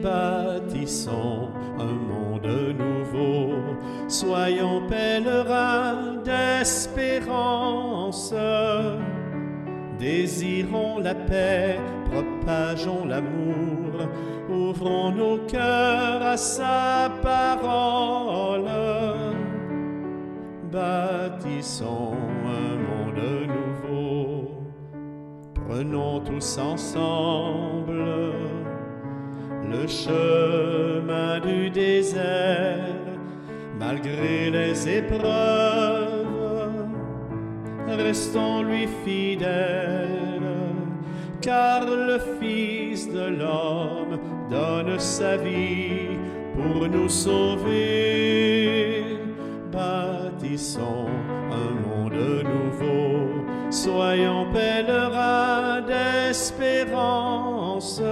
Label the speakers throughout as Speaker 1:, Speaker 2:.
Speaker 1: Bâtissons un monde nouveau, soyons pèlerins d'espérance. Désirons la paix, propageons l'amour, ouvrons nos cœurs à sa parole. Bâtissons un monde nouveau, prenons tous ensemble le chemin du désert, malgré les épreuves, restons lui fidèles, car le Fils de l'homme donne sa vie pour nous sauver. Bâtissons un monde nouveau, soyons pèlerins d'espérance.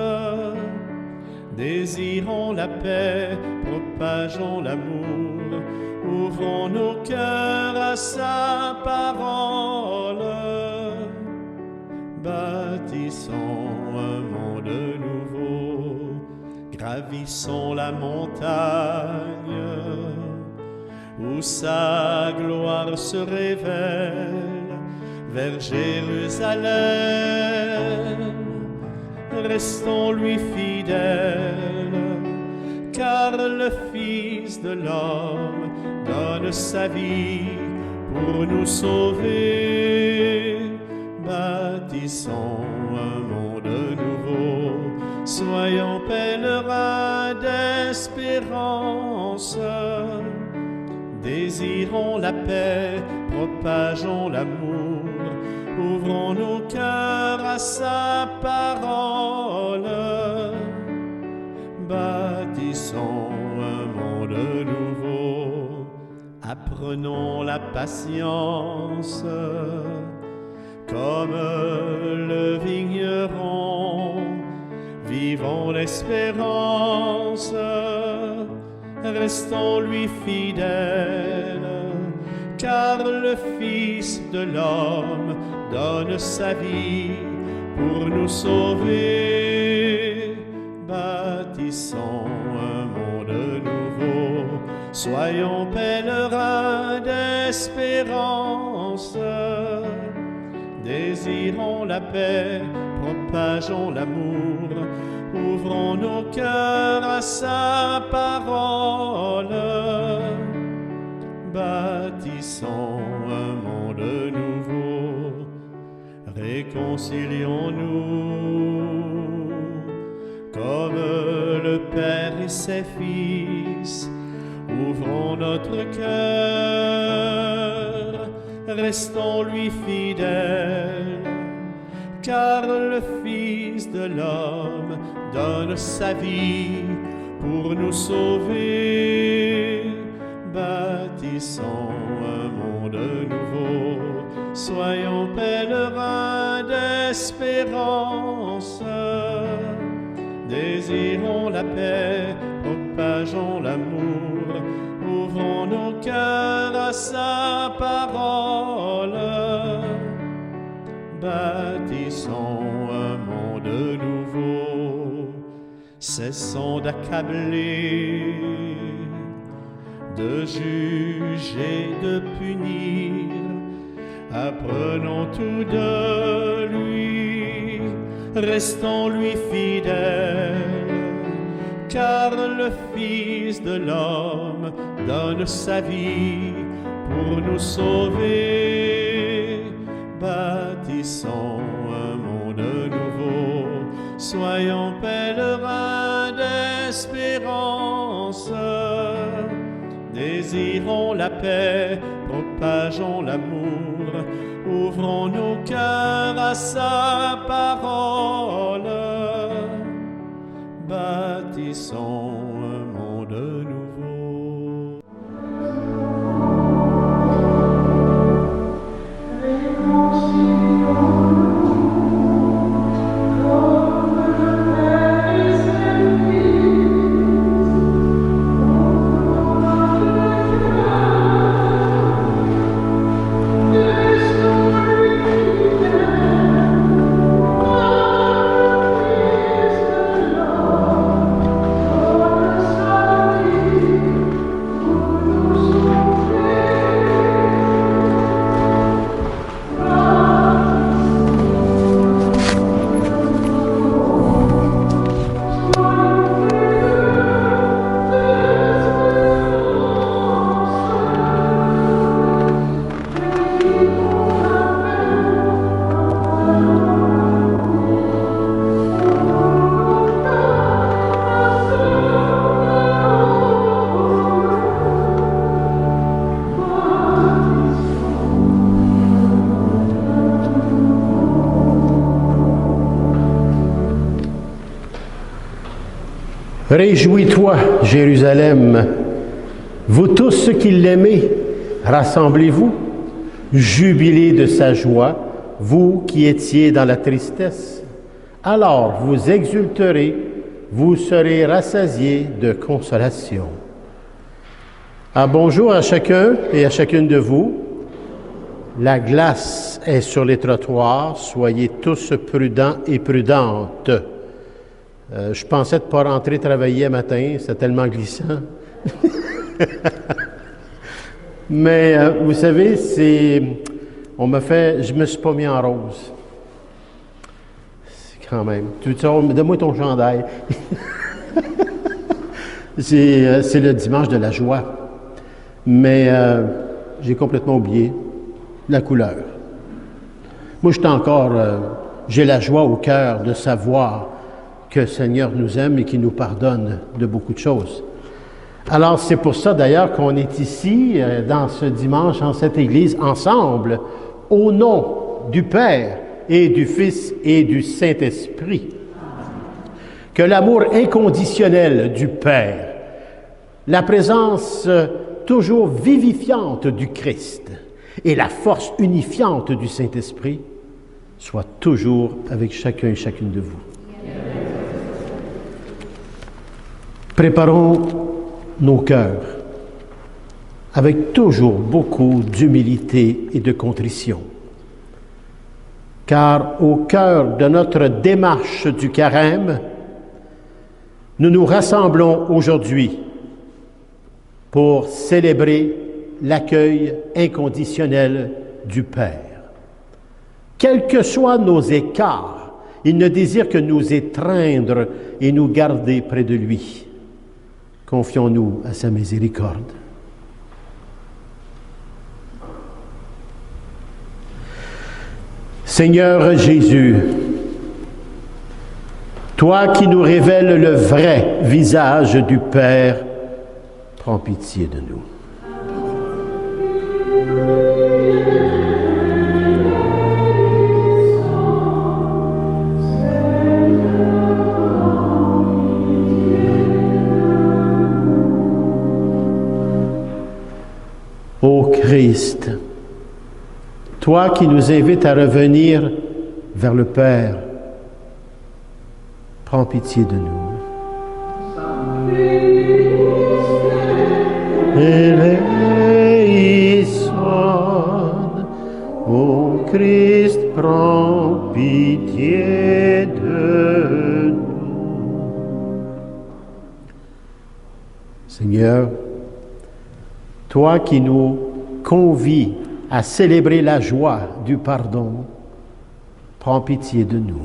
Speaker 1: Désirons la paix, propageons l'amour, ouvrons nos cœurs à sa parole. Bâtissons un monde nouveau, gravissons la montagne où sa gloire se révèle vers Jérusalem. Restons lui fidèles, car le Fils de l'homme donne sa vie pour nous sauver. Bâtissons un monde nouveau, soyons pèlerins d'espérance. Désirons la paix, propageons l'amour, ouvrons nos cœurs à sa parole. Bâtissons un monde nouveau, apprenons la patience, comme le vigneron, vivons l'espérance, restons lui fidèles, car le Fils de l'homme donne sa vie pour nous sauver. Bâtissons un monde nouveau, soyons pèlerins d'espérance. Désirons la paix, propageons l'amour, ouvrons nos cœurs à sa parole. Bâtissons un monde nouveau, réconcilions-nous comme le Père et ses fils. Ouvrons notre cœur, restons lui fidèles, car le Fils de l'homme donne sa vie pour nous sauver. Bâtissons un monde nouveau, soyons pèlerins d'espérance. Désirons la paix, propageons l'amour, ouvrons nos cœurs à sa parole. Bâtissons un monde nouveau, cessons d'accabler, de juger, de punir, apprenons tout de lui, restons lui fidèles, car le Fils de l'homme donne sa vie pour nous sauver. Bâtissons un monde nouveau, soyons pèlerins d'espérance. Désirons la paix, propageons l'amour, ouvrons nos cœurs à sa parole. Bâtissons un monde nouveau.
Speaker 2: Réjouis-toi, Jérusalem, vous tous ceux qui l'aimez, rassemblez-vous, jubilez de sa joie, vous qui étiez dans la tristesse. Alors vous exulterez, vous serez rassasiés de consolation. Bonjour à chacun et à chacune de vous. La glace est sur les trottoirs, soyez tous prudents et prudentes. Je pensais ne pas rentrer travailler un matin, c'est tellement glissant. Mais vous savez, je me suis pas mis en rose. C'est quand même. Donne-moi ton chandail. C'est le dimanche de la joie. Mais j'ai complètement oublié la couleur. Moi, j'ai la joie au cœur de savoir que le Seigneur nous aime et qu'il nous pardonne de beaucoup de choses. Alors, c'est pour ça d'ailleurs qu'on est ici, dans ce dimanche, en cette Église, ensemble, au nom du Père et du Fils et du Saint-Esprit. Que l'amour inconditionnel du Père, la présence toujours vivifiante du Christ et la force unifiante du Saint-Esprit soient toujours avec chacun et chacune de vous. Préparons nos cœurs avec toujours beaucoup d'humilité et de contrition. Car au cœur de notre démarche du carême, nous nous rassemblons aujourd'hui pour célébrer l'accueil inconditionnel du Père. Quels que soient nos écarts, il ne désire que nous étreindre et nous garder près de lui. Confions-nous à sa miséricorde. Seigneur Jésus, toi qui nous révèles le vrai visage du Père, prends pitié de nous. Ô Christ, toi qui nous invites à revenir vers le Père, prends pitié de nous. Eleison, ô Christ, prends pitié de nous. Seigneur, toi qui nous convies à célébrer la joie du pardon, prends pitié de nous.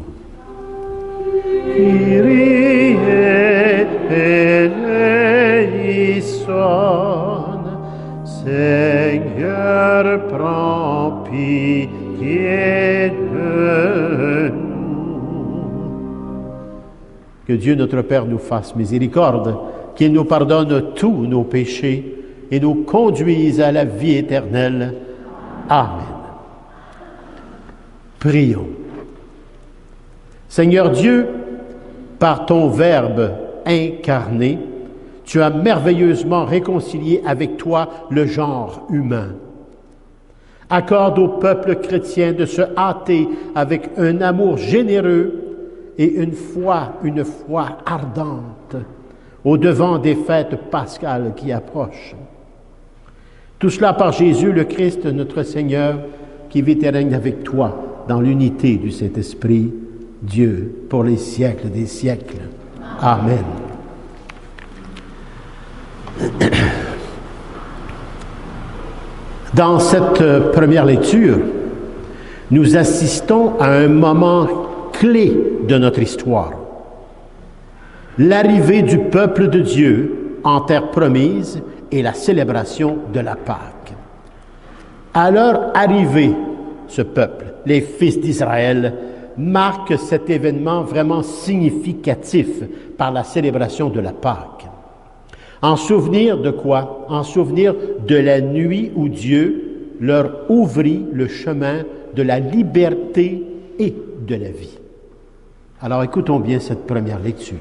Speaker 2: Kyrie eleison, Seigneur, prends pitié de nous. Que Dieu notre Père nous fasse miséricorde, qu'il nous pardonne tous nos péchés et nous conduise à la vie éternelle. Amen. Prions. Seigneur Dieu, par ton Verbe incarné, tu as merveilleusement réconcilié avec toi le genre humain. Accorde au peuple chrétien de se hâter avec un amour généreux et une foi ardente au devant des fêtes pascales qui approchent. Tout cela par Jésus, le Christ, notre Seigneur, qui vit et règne avec toi dans l'unité du Saint-Esprit, Dieu, pour les siècles des siècles. Amen. Dans cette première lecture, nous assistons à un moment clé de notre histoire. L'arrivée du peuple de Dieu en terre promise et la célébration de la Pâque. À leur arrivée, ce peuple, les fils d'Israël, marque cet événement vraiment significatif par la célébration de la Pâque. En souvenir de quoi? En souvenir de la nuit où Dieu leur ouvrit le chemin de la liberté et de la vie. Alors écoutons bien cette première lecture.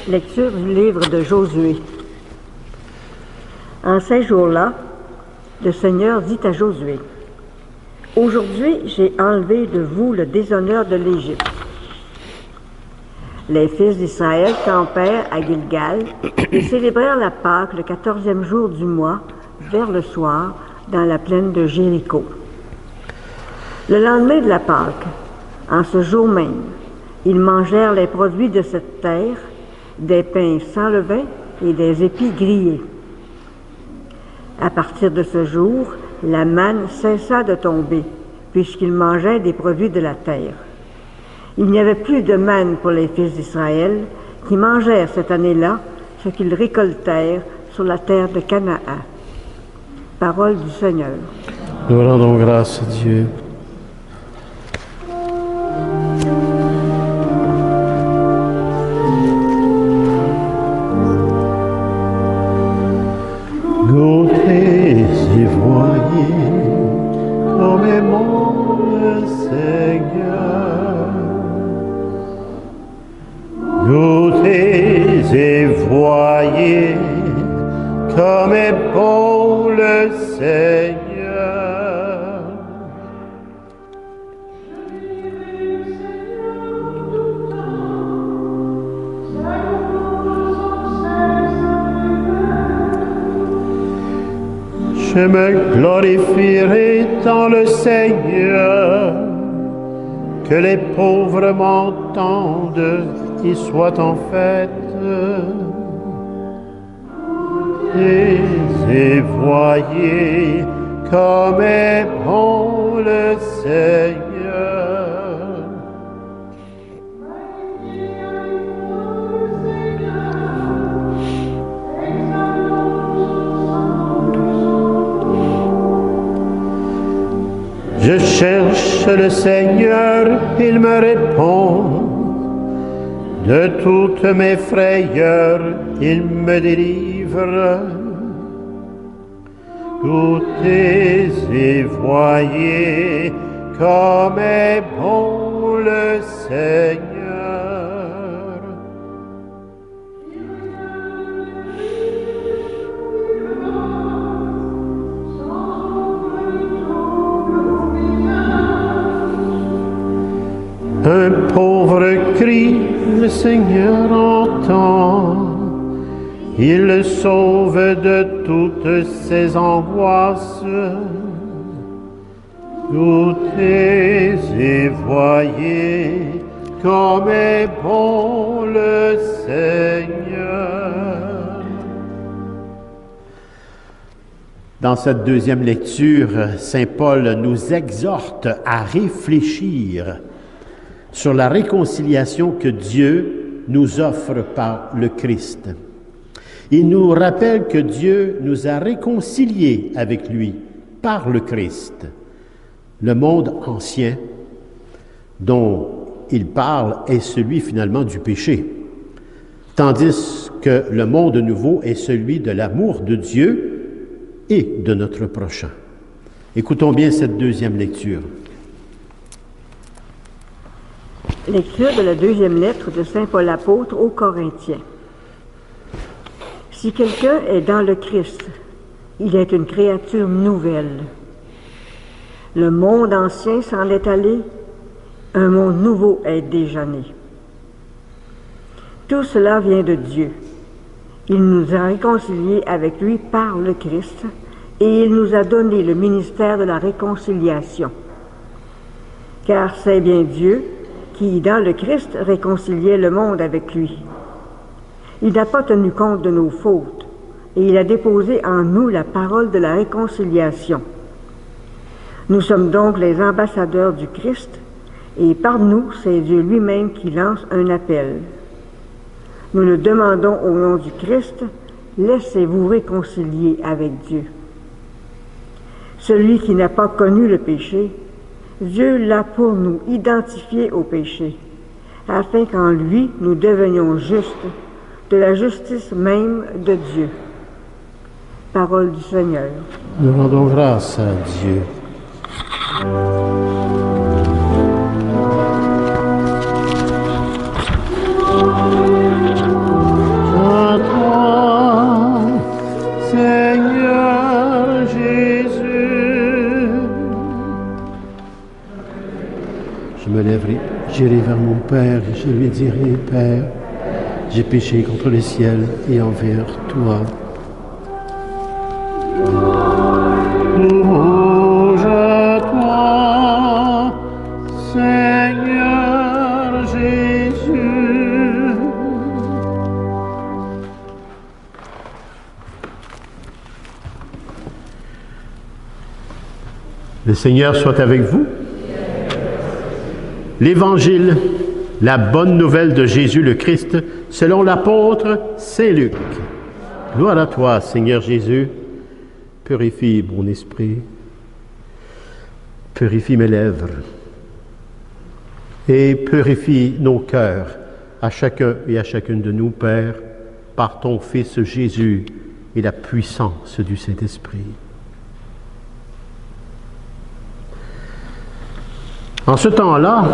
Speaker 3: Lecture du livre de Josué. En ces jours-là, le Seigneur dit à Josué, « Aujourd'hui, j'ai enlevé de vous le déshonneur de l'Égypte. » Les fils d'Israël campèrent à Gilgal et célébrèrent la Pâque le 14e jour du mois, vers le soir, dans la plaine de Jéricho. Le lendemain de la Pâque, en ce jour même, ils mangèrent les produits de cette terre, des pains sans levain et des épis grillés. À partir de ce jour, la manne cessa de tomber, puisqu'ils mangeaient des produits de la terre. Il n'y avait plus de manne pour les fils d'Israël, qui mangèrent cette année-là ce qu'ils récoltèrent sur la terre de Canaan. Parole du Seigneur.
Speaker 2: Nous rendons grâce à Dieu. Goûtez et voyez comme est bon le Seigneur. Goûtez et voyez comme est bon le Seigneur. Je me glorifierai dans le Seigneur, que les pauvres m'entendent et soient en fête. Et voyez comme est bon le Seigneur. Je cherche le Seigneur, il me répond. De toutes mes frayeurs, il me délivre. Goûtez et voyez comme est bon le Seigneur. Un pauvre cri, le Seigneur entend. Il le sauve de toutes ses angoisses. Goûtez et voyez comme est bon le Seigneur.
Speaker 4: Dans cette deuxième lecture, saint Paul nous exhorte à réfléchir sur la réconciliation que Dieu nous offre par le Christ. Il nous rappelle que Dieu nous a réconciliés avec lui par le Christ. Le monde ancien dont il parle est celui finalement du péché, tandis que le monde nouveau est celui de l'amour de Dieu et de notre prochain. Écoutons bien cette deuxième lecture.
Speaker 3: Lecture de la deuxième lettre de saint Paul apôtre aux Corinthiens. Si quelqu'un est dans le Christ, il est une créature nouvelle. Le monde ancien s'en est allé, un monde nouveau est déjà né. Tout cela vient de Dieu. Il nous a réconciliés avec lui par le Christ et il nous a donné le ministère de la réconciliation. Car c'est bien Dieu qui, dans le Christ, réconciliait le monde avec lui. Il n'a pas tenu compte de nos fautes, et il a déposé en nous la parole de la réconciliation. Nous sommes donc les ambassadeurs du Christ, et par nous, c'est Dieu lui-même qui lance un appel. Nous le demandons au nom du Christ, laissez-vous réconcilier avec Dieu. Celui qui n'a pas connu le péché, Dieu l'a pour nous identifié au péché, afin qu'en lui nous devenions justes, de la justice même de Dieu. Parole du Seigneur.
Speaker 2: Nous rendons grâce à Dieu. J'irai vers mon Père et je lui dirai, Père, j'ai péché contre le ciel et envers toi. Louange à toi, Seigneur Jésus. Le Seigneur soit avec vous. L'Évangile, la bonne nouvelle de Jésus le Christ, selon l'apôtre Saint Luc. Gloire à toi, Seigneur Jésus. Purifie mon esprit, purifie mes lèvres et purifie nos cœurs à chacun et à chacune de nous, Père, par ton Fils Jésus et la puissance du Saint-Esprit. En ce temps-là,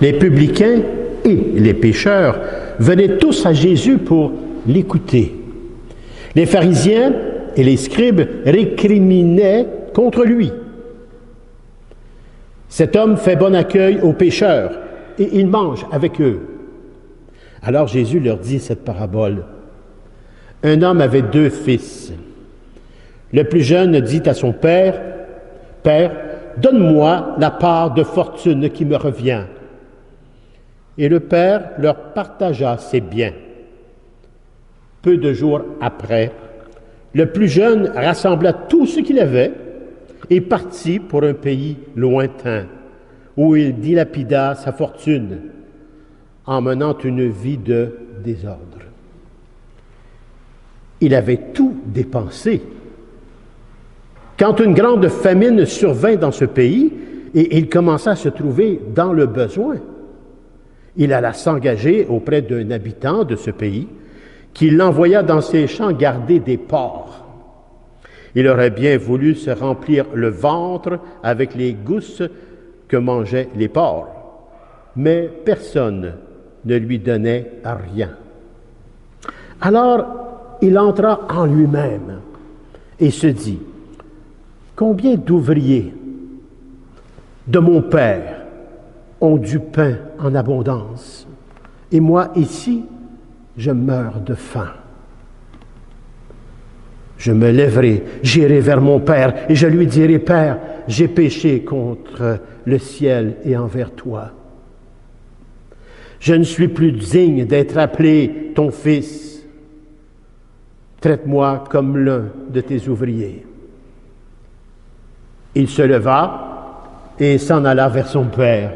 Speaker 2: les publicains et les pécheurs venaient tous à Jésus pour l'écouter. Les pharisiens et les scribes récriminaient contre lui. Cet homme fait bon accueil aux pécheurs et il mange avec eux. Alors Jésus leur dit cette parabole. Un homme avait 2 fils. Le plus jeune dit à son père, « Père, donne-moi la part de fortune qui me revient. » Et le père leur partagea ses biens. Peu de jours après, le plus jeune rassembla tout ce qu'il avait et partit pour un pays lointain, où il dilapida sa fortune en menant une vie de désordre. Il avait tout dépensé. Quand une grande famine survint dans ce pays et il commença à se trouver dans le besoin, il alla s'engager auprès d'un habitant de ce pays qui l'envoya dans ses champs garder des porcs. Il aurait bien voulu se remplir le ventre avec les gousses que mangeaient les porcs, mais personne ne lui donnait rien. Alors, il entra en lui-même et se dit, « Combien d'ouvriers de mon père ont du pain en abondance, et moi ici, je meurs de faim. Je me lèverai, j'irai vers mon Père, et je lui dirai, Père, j'ai péché contre le ciel et envers toi. Je ne suis plus digne d'être appelé ton fils. Traite-moi comme l'un de tes ouvriers. » Il se leva et s'en alla vers son père.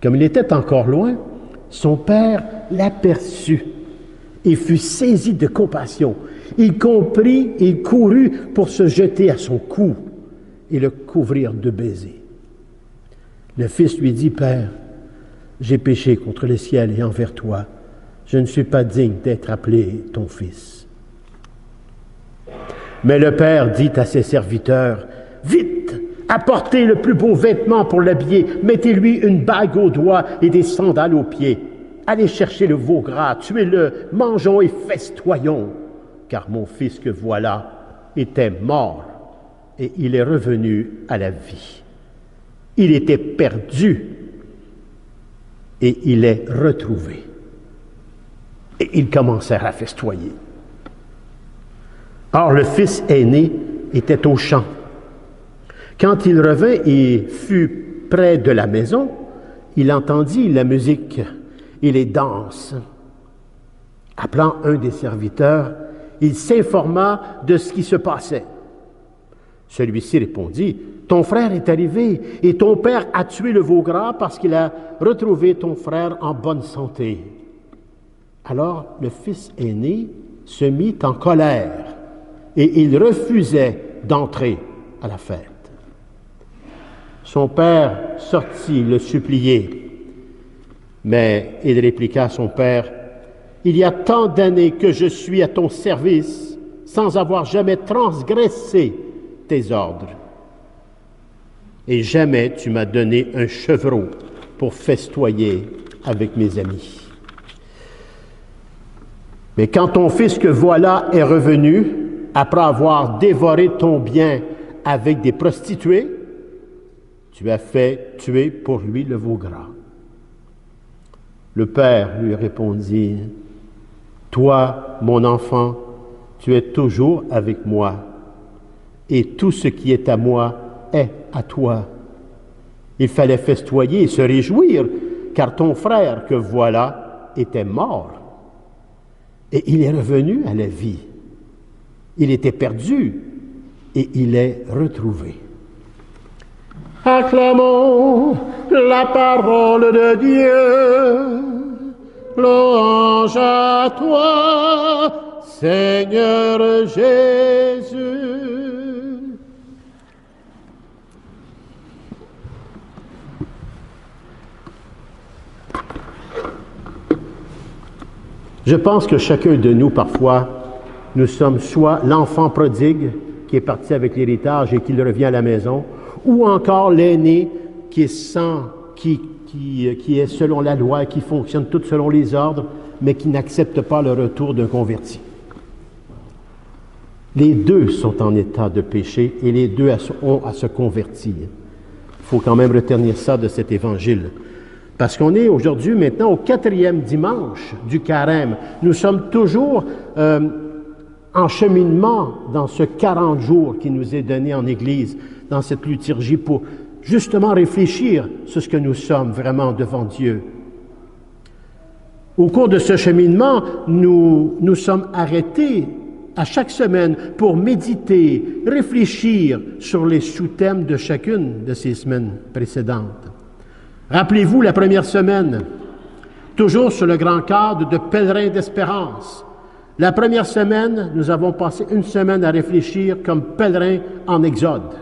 Speaker 2: Comme il était encore loin, son père l'aperçut et fut saisi de compassion. Il comprit, il courut pour se jeter à son cou et le couvrir de baisers. Le fils lui dit, « Père, j'ai péché contre le ciel et envers toi. Je ne suis pas digne d'être appelé ton fils. » Mais le père dit à ses serviteurs, « Vite, apportez le plus beau vêtement pour l'habiller, mettez-lui une bague au doigt et des sandales aux pieds. Allez chercher le veau gras, tuez-le, mangeons et festoyons, car mon fils que voilà était mort et il est revenu à la vie. Il était perdu et il est retrouvé. » Et ils commencèrent à festoyer. Or, le fils aîné était au champ. Quand il revint et fut près de la maison, il entendit la musique et les danses. Appelant un des serviteurs, il s'informa de ce qui se passait. Celui-ci répondit, « Ton frère est arrivé et ton père a tué le veau gras parce qu'il a retrouvé ton frère en bonne santé. » Alors le fils aîné se mit en colère et il refusait d'entrer à la fête. Son père sortit le supplier, mais il répliqua à son père, « Il y a tant d'années que je suis à ton service sans avoir jamais transgressé tes ordres. Et jamais tu m'as donné un chevreau pour festoyer avec mes amis. Mais quand ton fils que voilà est revenu, après avoir dévoré ton bien avec des prostituées, tu as fait tuer pour lui le veau gras. Le père lui répondit, toi, mon enfant, tu es toujours avec moi, et tout ce qui est à moi est à toi. Il fallait festoyer et se réjouir, car ton frère que voilà était mort, et il est revenu à la vie. Il était perdu, et il est retrouvé. Acclamons la parole de Dieu. Louange à toi, Seigneur Jésus. Je pense que chacun de nous, parfois, nous sommes soit l'enfant prodigue qui est parti avec l'héritage et qui revient à la maison, ou encore l'aîné qui est selon la loi, qui fonctionne tout selon les ordres, mais qui n'accepte pas le retour d'un converti. Les deux sont en état de péché et les deux ont à se convertir. Il faut quand même retenir ça de cet évangile. Parce qu'on est aujourd'hui maintenant au 4e dimanche du carême. Nous sommes toujours en cheminement dans ce 40 jours qui nous est donné en Église, dans cette liturgie, pour justement réfléchir sur ce que nous sommes vraiment devant Dieu. Au cours de ce cheminement, nous sommes arrêtés à chaque semaine pour méditer, réfléchir sur les sous-thèmes de chacune de ces semaines précédentes. Rappelez-vous la première semaine, toujours sur le grand cadre de pèlerin d'espérance. La première semaine, nous avons passé une semaine à réfléchir comme pèlerin en Exode.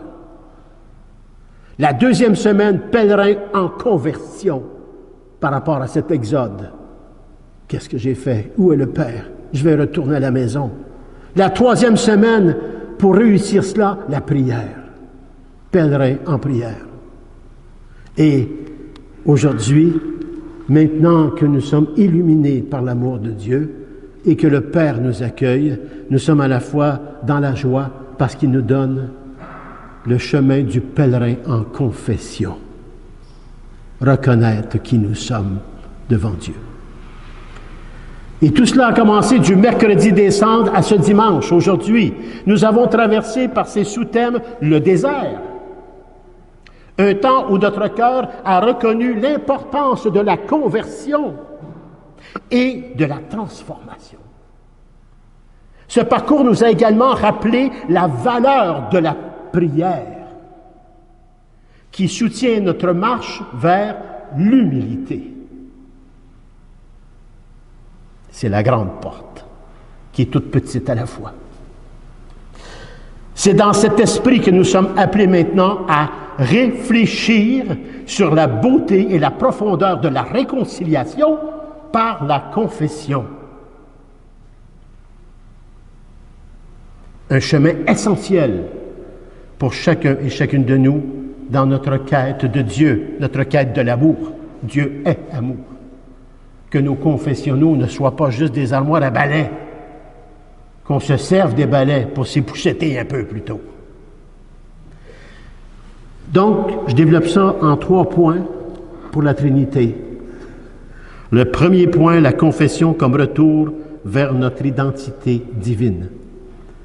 Speaker 2: La deuxième semaine, pèlerin en conversion par rapport à cet Exode. Qu'est-ce que j'ai fait? Où est le Père? Je vais retourner à la maison. La troisième semaine, pour réussir cela, la prière. Pèlerin en prière. Et aujourd'hui, maintenant que nous sommes illuminés par l'amour de Dieu et que le Père nous accueille, nous sommes à la fois dans la joie parce qu'il nous donne le chemin du pèlerin en confession. Reconnaître qui nous sommes devant Dieu. Et tout cela a commencé du mercredi des cendres à ce dimanche. Aujourd'hui, nous avons traversé par ces sous-thèmes le désert. Un temps où notre cœur a reconnu l'importance de la conversion et de la transformation. Ce parcours nous a également rappelé la valeur de la prière qui soutient notre marche vers l'humilité. C'est la grande porte qui est toute petite à la fois. C'est dans cet esprit que nous sommes appelés maintenant à réfléchir sur la beauté et la profondeur de la réconciliation par la confession. Un chemin essentiel pour chacun et chacune de nous dans notre quête de Dieu, notre quête de l'amour. Dieu est amour. Que nos confessionnaux ne soient pas juste des armoires à balais, qu'on se serve des balais pour s'époucheter un peu plus tôt. Donc, je développe ça en 3 points pour la Trinité. Le premier point, la confession comme retour vers notre identité divine.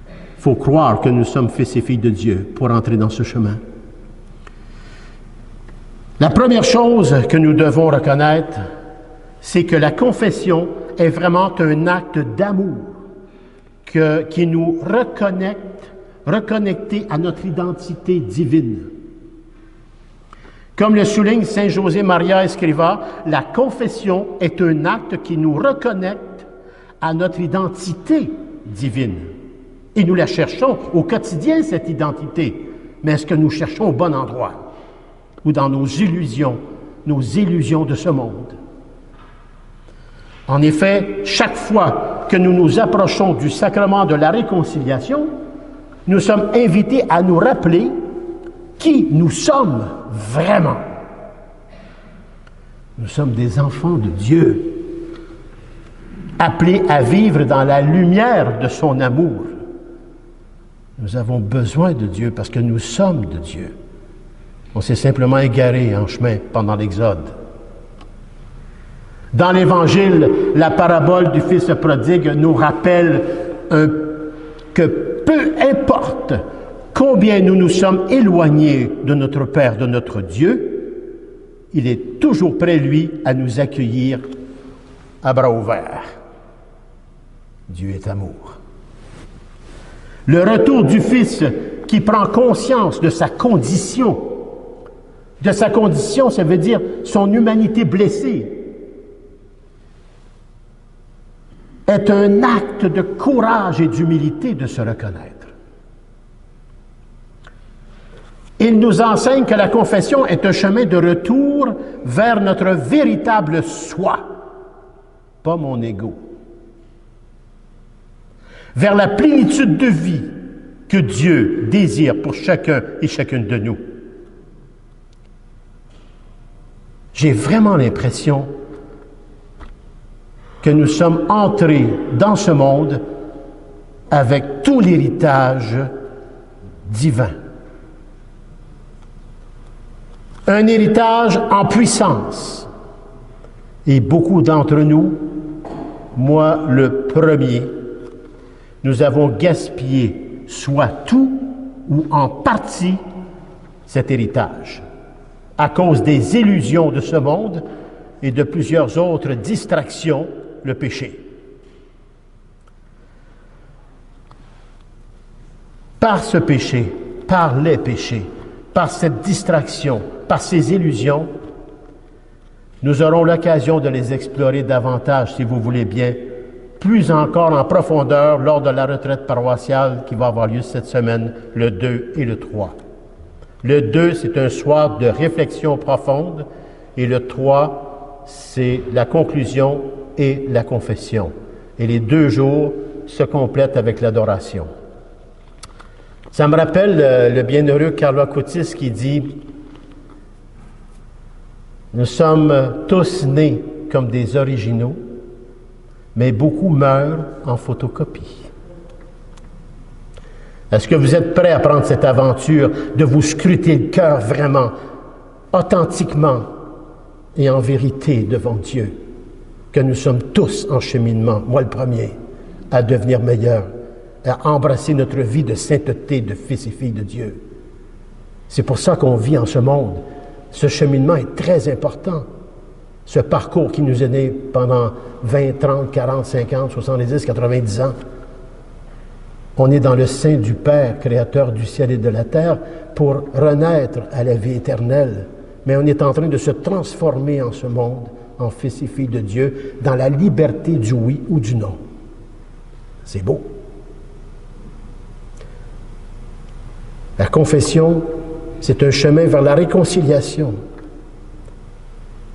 Speaker 2: Il faut croire que nous sommes fils et filles de Dieu pour entrer dans ce chemin. La première chose que nous devons reconnaître, c'est que la confession est vraiment un acte d'amour qui nous reconnecte à notre identité divine. Comme le souligne Saint José Maria Escrivá, la confession est un acte qui nous reconnecte à notre identité divine. Et nous la cherchons au quotidien, cette identité. Mais est-ce que nous cherchons au bon endroit? Ou dans nos illusions de ce monde? En effet, chaque fois que nous nous approchons du sacrement de la réconciliation, nous sommes invités à nous rappeler qui nous sommes vraiment. Nous sommes des enfants de Dieu, appelés à vivre dans la lumière de son amour. Nous avons besoin de Dieu parce que nous sommes de Dieu. On s'est simplement égaré en chemin pendant l'Exode. Dans l'Évangile, la parabole du Fils prodigue nous rappelle que peu importe combien nous nous sommes éloignés de notre Père, de notre Dieu, il est toujours prêt, lui, à nous accueillir à bras ouverts. Dieu est amour. Le retour du Fils qui prend conscience de sa condition. De sa condition, ça veut dire son humanité blessée. Est un acte de courage et d'humilité de se reconnaître. Il nous enseigne que la confession est un chemin de retour vers notre véritable soi, pas mon ego, vers la plénitude de vie que Dieu désire pour chacun et chacune de nous. J'ai vraiment l'impression que nous sommes entrés dans ce monde avec tout l'héritage divin. Un héritage en puissance. Et beaucoup d'entre nous, moi le premier, nous avons gaspillé soit tout ou en partie cet héritage à cause des illusions de ce monde et de plusieurs autres distractions, le péché. Par ce péché, par les péchés, par cette distraction, par ces illusions, nous aurons l'occasion de les explorer davantage, si vous voulez bien, plus encore en profondeur lors de la retraite paroissiale qui va avoir lieu cette semaine, le 2 et le 3. Le 2, c'est un soir de réflexion profonde, et le 3, c'est la conclusion et la confession. Et les 2 jours se complètent avec l'adoration. Ça me rappelle le bienheureux Carlo Acutis qui dit « Nous sommes tous nés comme des originaux, mais beaucoup meurent en photocopie. » Est-ce que vous êtes prêts à prendre cette aventure de vous scruter le cœur vraiment, authentiquement et en vérité devant Dieu, que nous sommes tous en cheminement, moi le premier, à devenir meilleurs, à embrasser notre vie de sainteté de fils et filles de Dieu. C'est pour ça qu'on vit en ce monde. Ce cheminement est très important. Ce parcours qui nous est né pendant 20, 30, 40, 50, 70, 90 ans. On est dans le sein du Père, créateur du ciel et de la terre, pour renaître à la vie éternelle. Mais on est en train de se transformer en ce monde, en fils et filles de Dieu, dans la liberté du oui ou du non. C'est beau. La confession, c'est un chemin vers la réconciliation.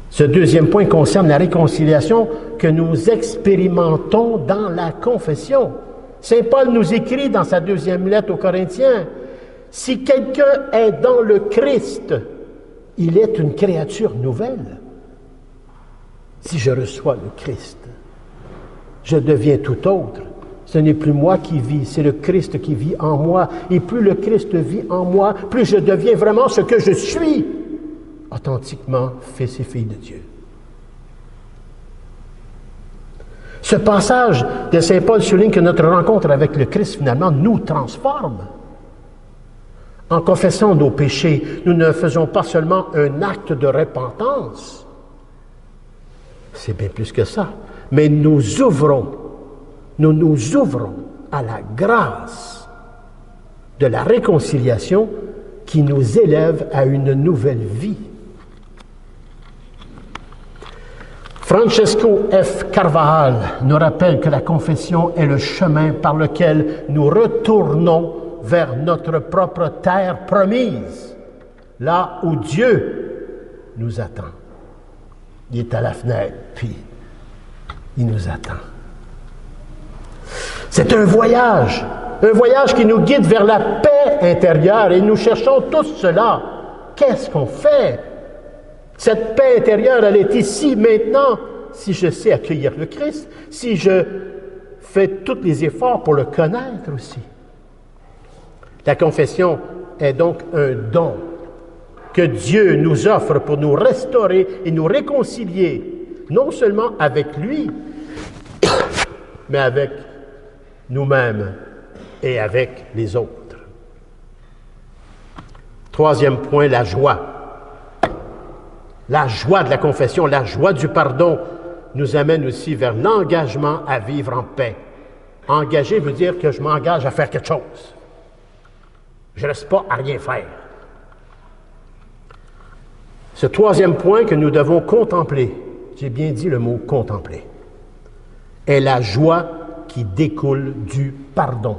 Speaker 2: Ce deuxième point concerne la réconciliation que nous expérimentons dans la confession. Saint Paul nous écrit dans sa deuxième lettre aux Corinthiens, « Si quelqu'un est dans le Christ, il est une créature nouvelle. Si je reçois le Christ, je deviens tout autre. Ce n'est plus moi qui vis, c'est le Christ qui vit en moi. Et plus le Christ vit en moi, plus je deviens vraiment ce que je suis, authentiquement fils et fille de Dieu. » Ce passage de Saint Paul souligne que notre rencontre avec le Christ, finalement, nous transforme. En confessant nos péchés, nous ne faisons pas seulement un acte de repentance. C'est bien plus que ça. Mais nous nous ouvrons à la grâce de la réconciliation qui nous élève à une nouvelle vie. Francesco F. Carvajal nous rappelle que la confession est le chemin par lequel nous retournons vers notre propre terre promise, là où Dieu nous attend. Il est à la fenêtre, puis il nous attend. C'est un voyage qui nous guide vers la paix intérieure, et nous cherchons tous cela. Qu'est-ce qu'on fait? Cette paix intérieure, elle est ici, maintenant, si je sais accueillir le Christ, si je fais tous les efforts pour le connaître aussi. La confession est donc un don. que Dieu nous offre pour nous restaurer et nous réconcilier, non seulement avec lui, mais avec nous-mêmes et avec les autres. Troisième point, la joie. La joie de la confession, la joie du pardon nous amène aussi vers l'engagement à vivre en paix. Engager veut dire que je m'engage à faire quelque chose. Je ne reste pas à rien faire. Ce troisième point que nous devons contempler, j'ai bien dit le mot contempler, est la joie qui découle du pardon.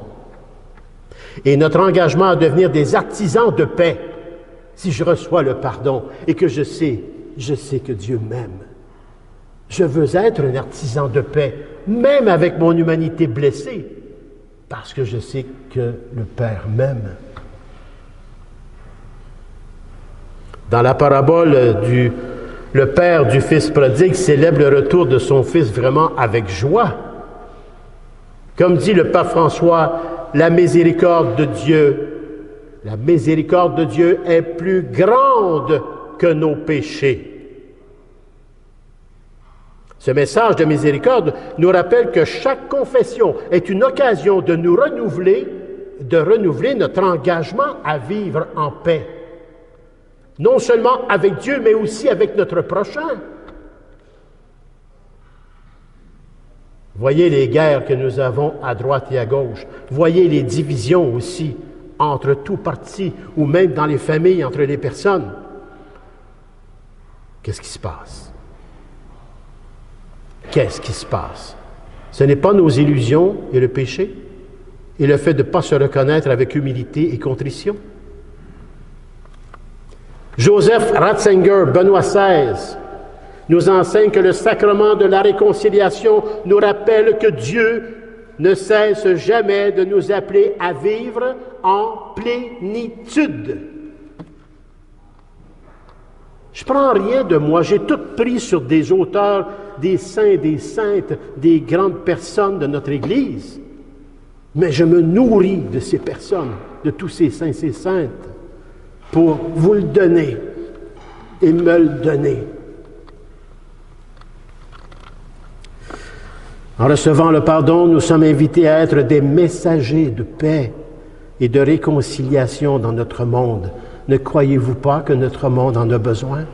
Speaker 2: Et notre engagement à devenir des artisans de paix, si je reçois le pardon et que je sais que Dieu m'aime. Je veux être un artisan de paix, même avec mon humanité blessée, parce que je sais que le Père m'aime. Dans la parabole le père du fils prodigue célèbre le retour de son fils vraiment avec joie. Comme dit le pape François, la miséricorde de Dieu est plus grande que nos péchés. Ce message de miséricorde nous rappelle que chaque confession est une occasion de nous renouveler notre engagement à vivre en paix. Non seulement avec Dieu, mais aussi avec notre prochain. Voyez les guerres que nous avons à droite et à gauche. Voyez les divisions aussi entre tous partis ou même dans les familles, entre les personnes. Qu'est-ce qui se passe? Qu'est-ce qui se passe? Ce n'est pas nos illusions et le péché et le fait de ne pas se reconnaître avec humilité et contrition. Joseph Ratzinger, Benoît XVI, nous enseigne que le sacrement de la réconciliation nous rappelle que Dieu ne cesse jamais de nous appeler à vivre en plénitude. Je prends rien de moi, j'ai tout pris sur des auteurs, des saints, des saintes, des grandes personnes de notre Église, mais je me nourris de ces personnes, de tous ces saints, ces saintes, pour vous le donner et me le donner. En recevant le pardon, nous sommes invités à être des messagers de paix et de réconciliation dans notre monde. Ne croyez-vous pas que notre monde en a besoin?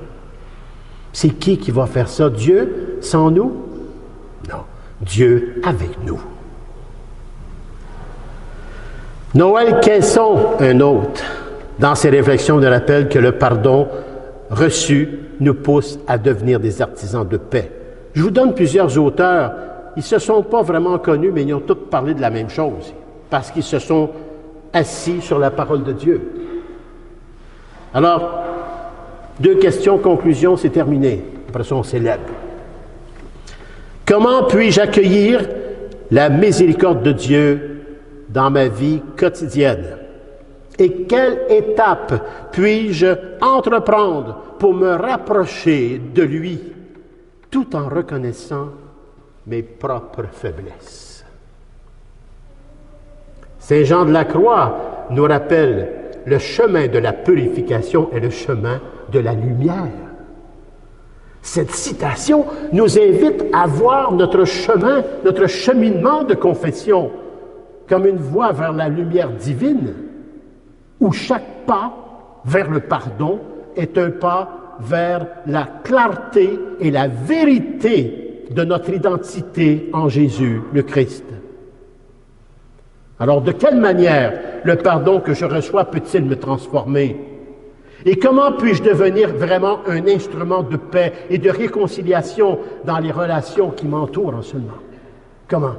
Speaker 2: C'est qui va faire ça? Dieu sans nous? Non, Dieu avec nous. Noël Caisson, un autre, dans ses réflexions, nous rappelle que le pardon reçu nous pousse à devenir des artisans de paix. Je vous donne plusieurs auteurs. Ils ne se sont pas vraiment connus, mais ils ont tous parlé de la même chose, parce qu'ils se sont assis sur la parole de Dieu. Alors, 2 questions, conclusion, c'est terminé. Après ça, on célèbre. Comment puis-je accueillir la miséricorde de Dieu dans ma vie quotidienne? Et quelle étape puis-je entreprendre pour me rapprocher de lui, tout en reconnaissant mes propres faiblesses? Saint Jean de la Croix nous rappelle le chemin de la purification est le chemin de la lumière. Cette citation nous invite à voir notre chemin, notre cheminement de confession comme une voie vers la lumière divine, où chaque pas vers le pardon est un pas vers la clarté et la vérité de notre identité en Jésus, le Christ. Alors, de quelle manière le pardon que je reçois peut-il me transformer? Et comment puis-je devenir vraiment un instrument de paix et de réconciliation dans les relations qui m'entourent en ce moment? Comment?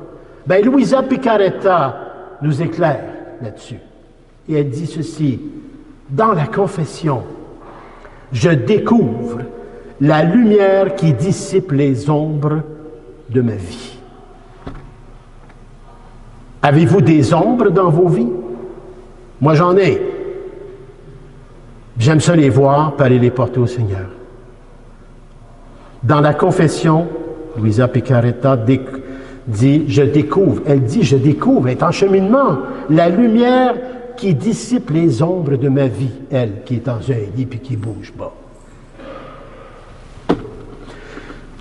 Speaker 2: Bien, Luisa Picaretta nous éclaire là-dessus. Et elle dit ceci: dans la confession, je découvre la lumière qui dissipe les ombres de ma vie. Avez-vous des ombres dans vos vies? Moi, j'en ai. J'aime ça les voir, puis aller les porter au Seigneur. Dans la confession, Luisa Picaretta dit « je découvre ». Elle dit « je découvre », elle est en cheminement. La lumière qui dissipe les ombres de ma vie, elle qui est dans un lit puis qui bouge pas.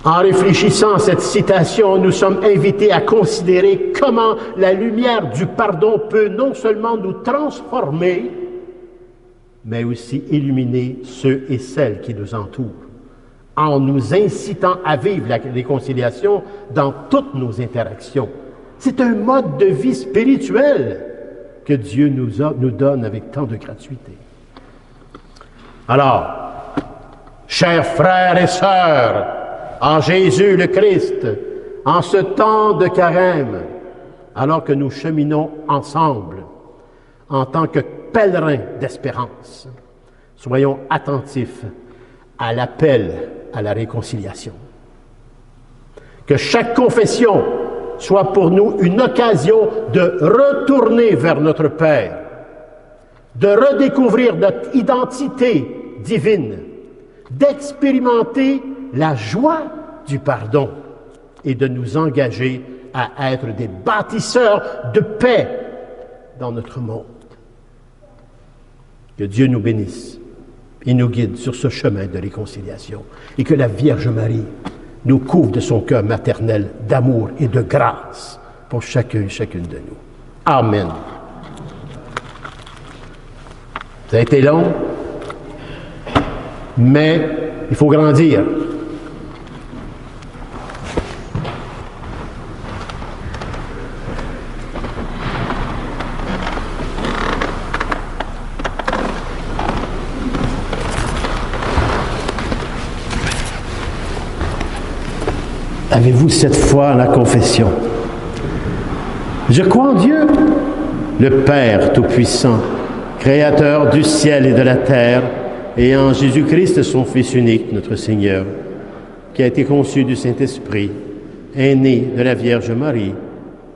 Speaker 2: En réfléchissant à cette citation, nous sommes invités à considérer comment la lumière du pardon peut non seulement nous transformer, mais aussi illuminer ceux et celles qui nous entourent, en nous incitant à vivre la réconciliation dans toutes nos interactions. C'est un mode de vie spirituel que Dieu nous donne avec tant de gratuité. Alors, chers frères et sœurs, en Jésus le Christ, en ce temps de carême, alors que nous cheminons ensemble, en tant que pèlerins d'espérance, soyons attentifs à l'appel à la réconciliation. Que chaque confession soit pour nous une occasion de retourner vers notre Père, de redécouvrir notre identité divine, d'expérimenter la joie du pardon et de nous engager à être des bâtisseurs de paix dans notre monde. Que Dieu nous bénisse et nous guide sur ce chemin de réconciliation et que la Vierge Marie nous couvre de son cœur maternel d'amour et de grâce pour chacun et chacune de nous. Amen. Ça a été long, mais il faut grandir. Avez-vous cette foi en la confession? Je crois en Dieu, le Père Tout-Puissant, Créateur du ciel et de la terre, et en Jésus-Christ, son Fils unique, notre Seigneur, qui a été conçu du Saint-Esprit, est né de la Vierge Marie,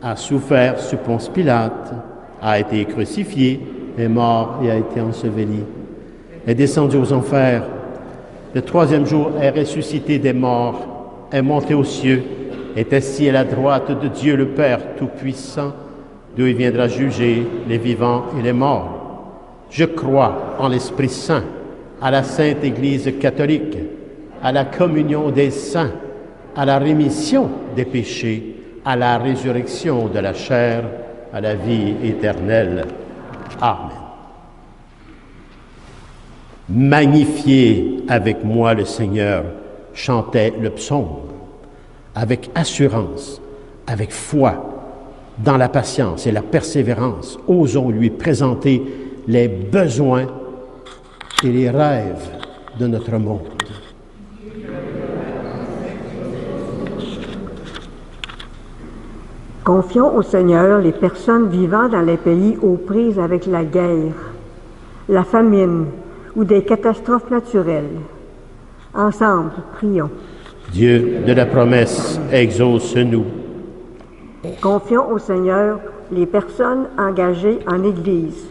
Speaker 2: a souffert sous Ponce Pilate, a été crucifié, est mort et a été enseveli, est descendu aux enfers, le troisième jour est ressuscité des morts, est monté aux cieux, est assis à la droite de Dieu le Père Tout-Puissant, d'où il viendra juger les vivants et les morts. Je crois en l'Esprit Saint, à la Sainte Église catholique, à la communion des saints, à la rémission des péchés, à la résurrection de la chair, à la vie éternelle. Amen. Magnifiez avec moi le Seigneur, chantait le psaume, avec assurance, avec foi, dans la patience et la persévérance, osons lui présenter les besoins et les rêves de notre monde.
Speaker 3: Confions au Seigneur les personnes vivant dans les pays aux prises avec la guerre, la famine ou des catastrophes naturelles. Ensemble, prions.
Speaker 2: Dieu de la promesse, exauce-nous.
Speaker 3: Confions au Seigneur les personnes engagées en Église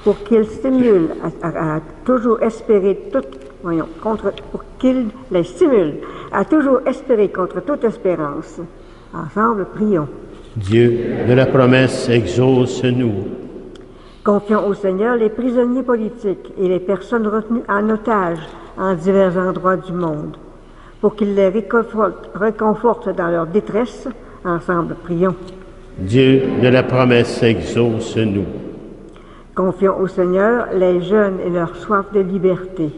Speaker 3: pour qu'il stimule à toujours espérer pour qu'il les stimule à toujours espérer contre toute espérance. Ensemble, prions.
Speaker 2: Dieu de la promesse, exauce-nous.
Speaker 3: Confions au Seigneur les prisonniers politiques et les personnes retenues en otage en divers endroits du monde, pour qu'il les réconforte dans leur détresse. Ensemble, prions.
Speaker 2: Dieu de la promesse, exauce-nous.
Speaker 3: Confions au Seigneur les jeunes et leur soif de liberté,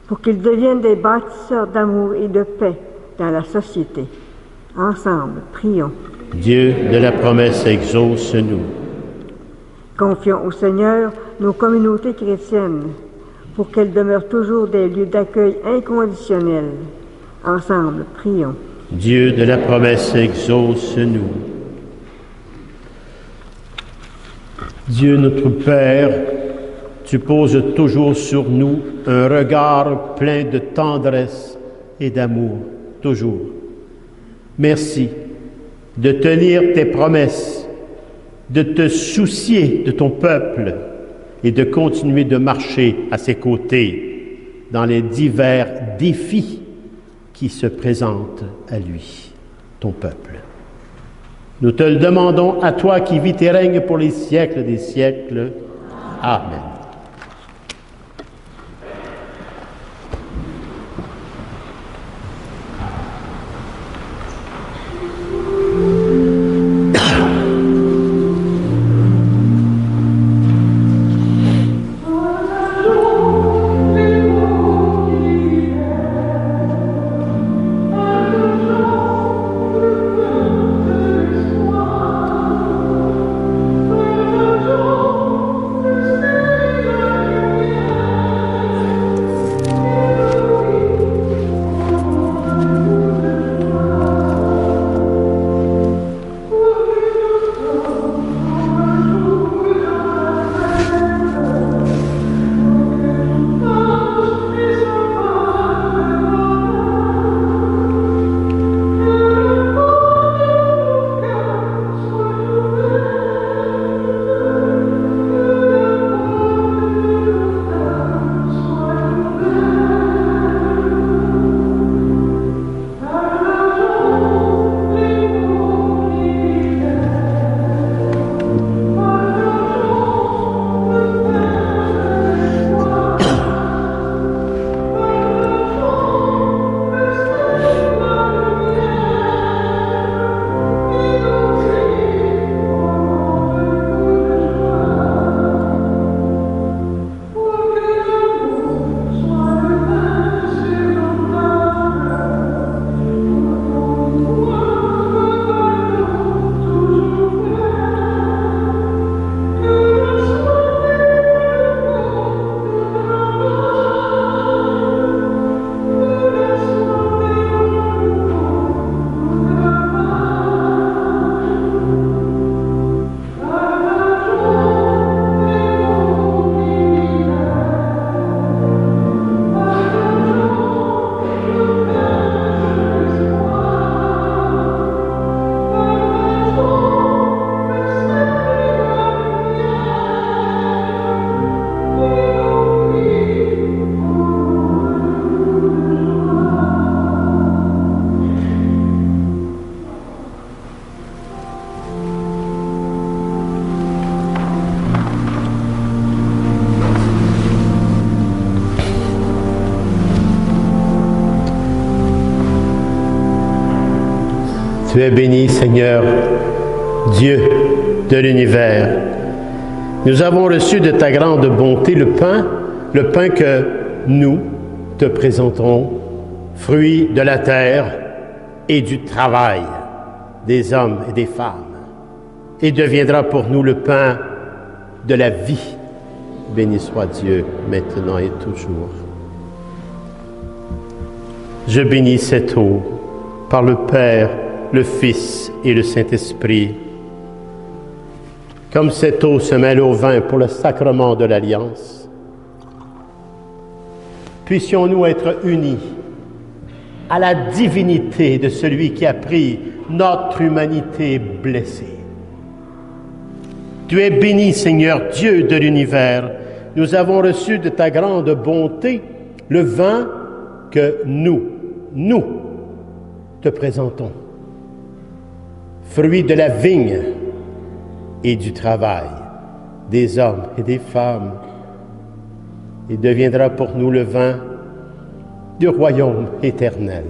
Speaker 3: pour qu'ils deviennent des bâtisseurs d'amour et de paix dans la société. Ensemble, prions.
Speaker 2: Dieu de la promesse, exauce-nous.
Speaker 3: Confions au Seigneur nos communautés chrétiennes, pour qu'elles demeurent toujours des lieux d'accueil inconditionnels. Ensemble, prions.
Speaker 2: Dieu de la promesse, exauce-nous. Dieu notre Père, tu poses toujours sur nous un regard plein de tendresse et d'amour, toujours. Merci de tenir tes promesses, de te soucier de ton peuple et de continuer de marcher à ses côtés dans les divers défis qui se présentent à lui, ton peuple. Nous te le demandons à toi qui vis et règnes pour les siècles des siècles.
Speaker 4: Amen. Tu es béni, Seigneur, Dieu de l'univers. Nous avons reçu de ta grande bonté le pain que nous te présenterons, fruit de la terre et du travail des hommes et des femmes, et deviendra pour nous le pain de la vie. Béni soit Dieu, maintenant et toujours. Je bénis cette eau par le Père, le Fils et le Saint-Esprit. Comme cette eau se mêle au vin pour le sacrement de l'Alliance, puissions-nous être unis à la divinité de celui qui a pris notre humanité blessée. Tu es béni, Seigneur, Dieu de l'univers. Nous avons reçu de ta grande bonté le vin que nous te présentons, fruit de la vigne et du travail des hommes et des femmes, et deviendra pour nous le vin du royaume éternel.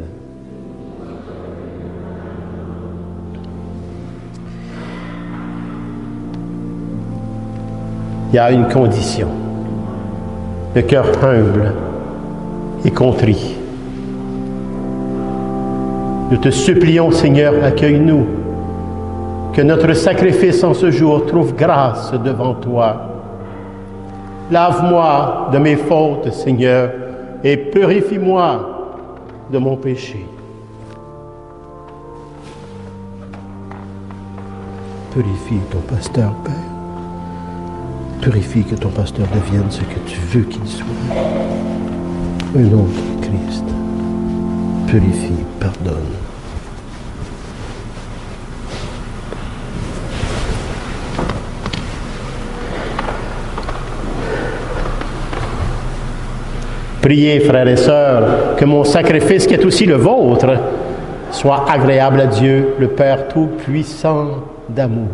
Speaker 4: Il y a une condition, le cœur humble et contrit. Nous te supplions, Seigneur, accueille-nous, que notre sacrifice en ce jour trouve grâce devant toi. Lave-moi de mes fautes, Seigneur, et purifie-moi de mon péché. Purifie ton pasteur, Père. Purifie que ton pasteur devienne ce que tu veux qu'il soit. Un autre Christ. Purifie, pardonne. Priez, frères et sœurs, que mon sacrifice, qui est aussi le vôtre, soit agréable à Dieu, le Père Tout-Puissant d'amour.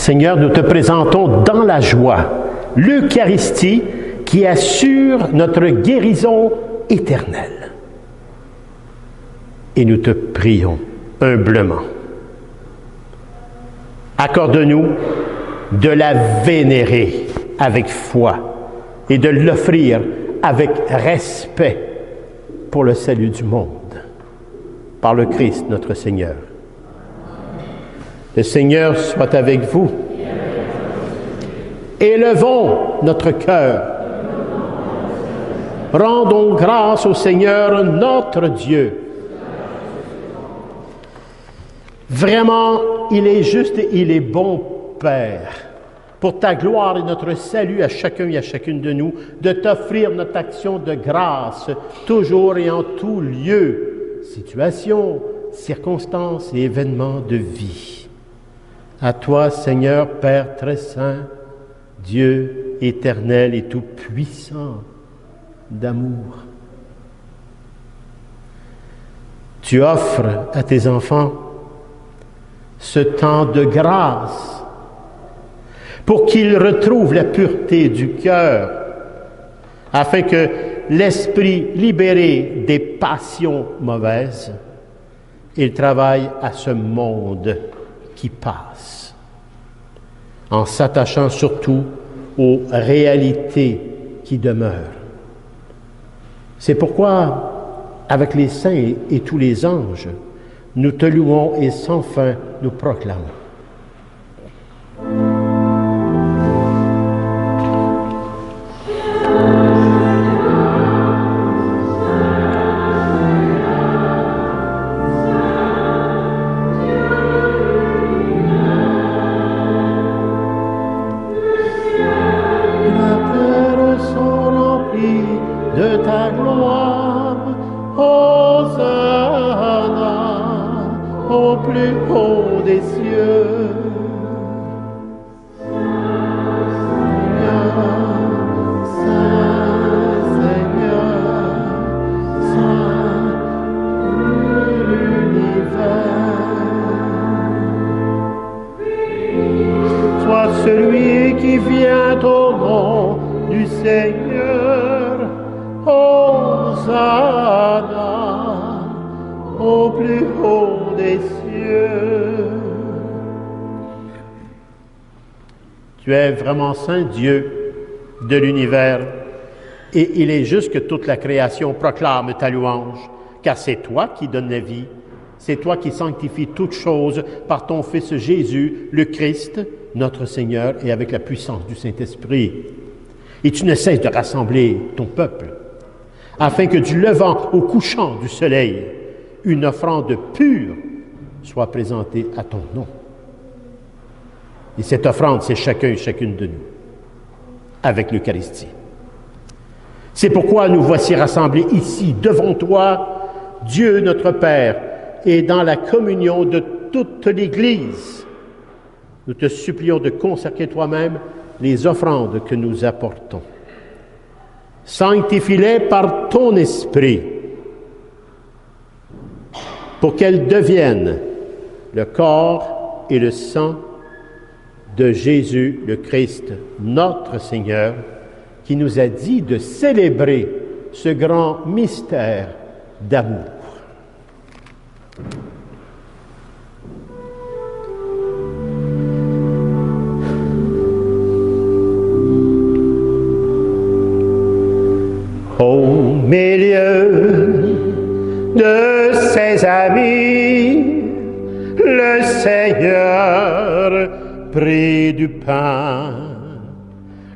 Speaker 4: Seigneur, nous te présentons dans la joie l'Eucharistie qui assure notre guérison éternelle. Et nous te prions humblement. Accorde-nous de la vénérer avec foi et de l'offrir avec respect pour le salut du monde. Par le Christ notre Seigneur. Le Seigneur soit avec vous. Élevons notre cœur. Rendons grâce au Seigneur notre Dieu. Vraiment, il est juste et il est bon, Père, pour ta gloire et notre salut à chacun et à chacune de nous, de t'offrir notre action de grâce, toujours et en tout lieu, situation, circonstances et événements de vie. À toi, Seigneur, Père très saint, Dieu éternel et tout-puissant d'amour. Tu offres à tes enfants ce temps de grâce pour qu'ils retrouvent la pureté du cœur, afin que l'esprit libéré des passions mauvaises, il travaille à ce monde qui passe, en s'attachant surtout aux réalités qui demeurent. C'est pourquoi, avec les saints et tous les anges, nous te louons et sans fin nous proclamons.
Speaker 2: Celui qui vient au nom du Seigneur, Hosanna, au plus haut des cieux.
Speaker 4: Tu es vraiment saint Dieu de l'univers, et il est juste que toute la création proclame ta louange, car c'est toi qui donnes la vie, c'est toi qui sanctifies toutes choses par ton Fils Jésus, le Christ, notre Seigneur, et avec la puissance du Saint-Esprit. Et tu ne cesses de rassembler ton peuple, afin que du levant au couchant du soleil, une offrande pure soit présentée à ton nom. Et cette offrande, c'est chacun et chacune de nous, avec l'Eucharistie. C'est pourquoi nous voici rassemblés ici, devant toi, Dieu notre Père, et dans la communion de toute l'Église. Nous te supplions de consacrer toi-même les offrandes que nous apportons. Sanctifie-les par ton Esprit, pour qu'elles deviennent le corps et le sang de Jésus le Christ, notre Seigneur, qui nous a dit de célébrer ce grand mystère d'amour.
Speaker 2: Au milieu de ses amis, le Seigneur prit du pain,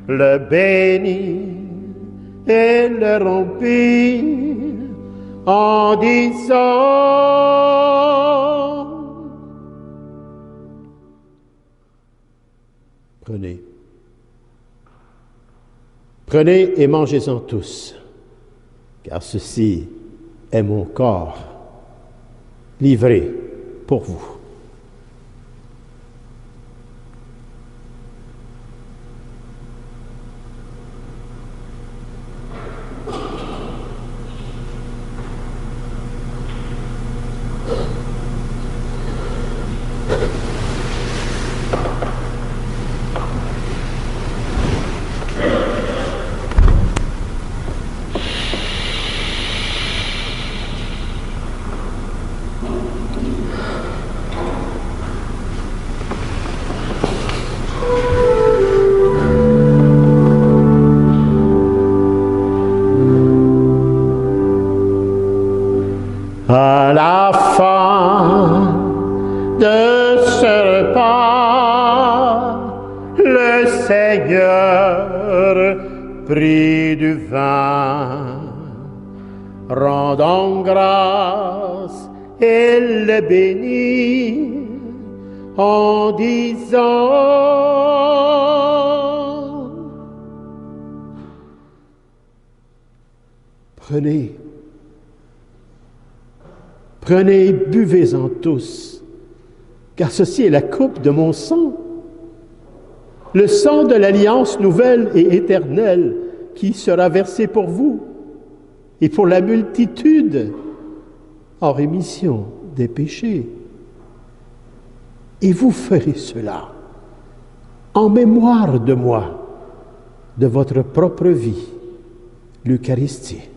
Speaker 2: le bénit et le rompit en disant:
Speaker 4: Prenez. Prenez et mangez-en tous, car ceci est mon corps livré pour vous. Seigneur prit du vin, rendant grâce, il le bénit en disant: Prenez, prenez et buvez-en tous, car ceci est la coupe de mon sang, le sang de l'alliance nouvelle et éternelle qui sera versé pour vous et pour la multitude en rémission des péchés. Et vous ferez cela en mémoire de moi, de votre propre vie, l'Eucharistie.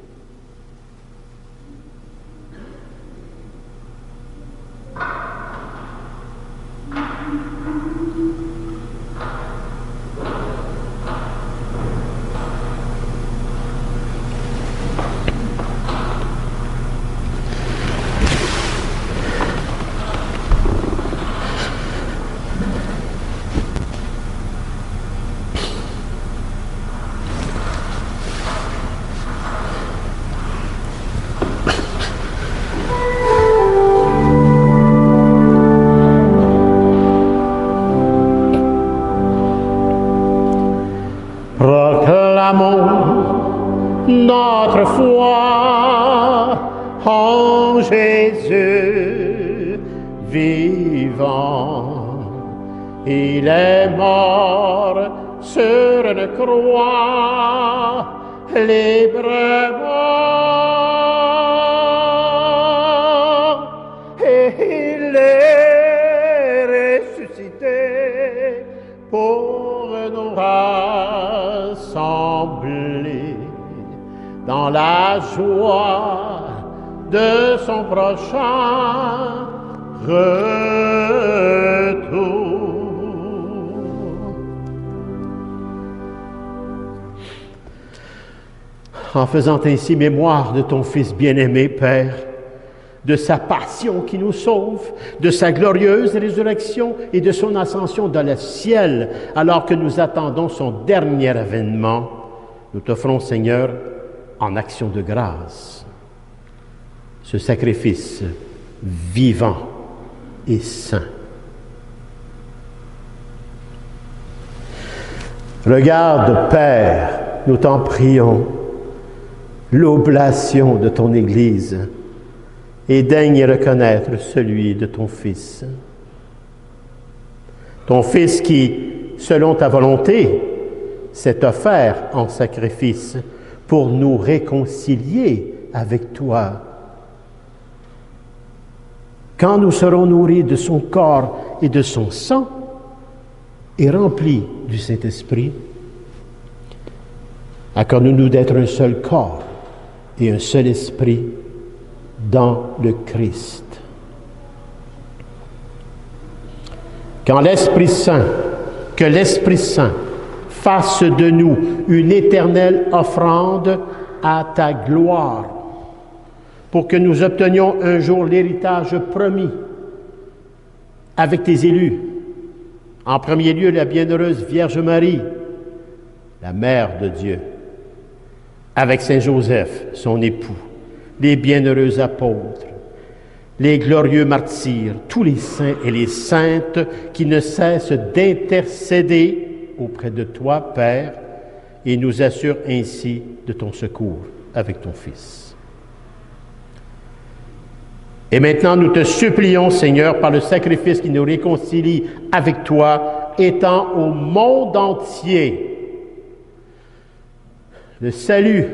Speaker 4: Notre foi en Jésus vivant. Il est mort sur une croix librement et il est ressuscité pour nous rassembler dans la joie de son prochain retour. En faisant ainsi mémoire de ton Fils bien-aimé, Père, de sa passion qui nous sauve, de sa glorieuse résurrection et de son ascension dans le ciel, alors que nous attendons son dernier avènement, nous t'offrons, Seigneur, en action de grâce, ce sacrifice vivant et saint. Regarde, Père, nous t'en prions, l'oblation de ton Église et daigne reconnaître celui de ton Fils. Ton Fils qui, selon ta volonté, s'est offert en sacrifice pour nous réconcilier avec toi. Quand nous serons nourris de son corps et de son sang et remplis du Saint-Esprit, accorde-nous d'être un seul corps et un seul esprit dans le Christ. Que l'Esprit Saint fasse de nous une éternelle offrande à ta gloire, pour que nous obtenions un jour l'héritage promis avec tes élus. En premier lieu, la bienheureuse Vierge Marie, la Mère de Dieu, avec Saint Joseph, son époux, les bienheureux apôtres, les glorieux martyrs, tous les saints et les saintes qui ne cessent d'intercéder auprès de toi, Père, et nous assurent ainsi de ton secours avec ton Fils. Et maintenant, nous te supplions, Seigneur, par le sacrifice qui nous réconcilie avec toi, étends au monde entier le salut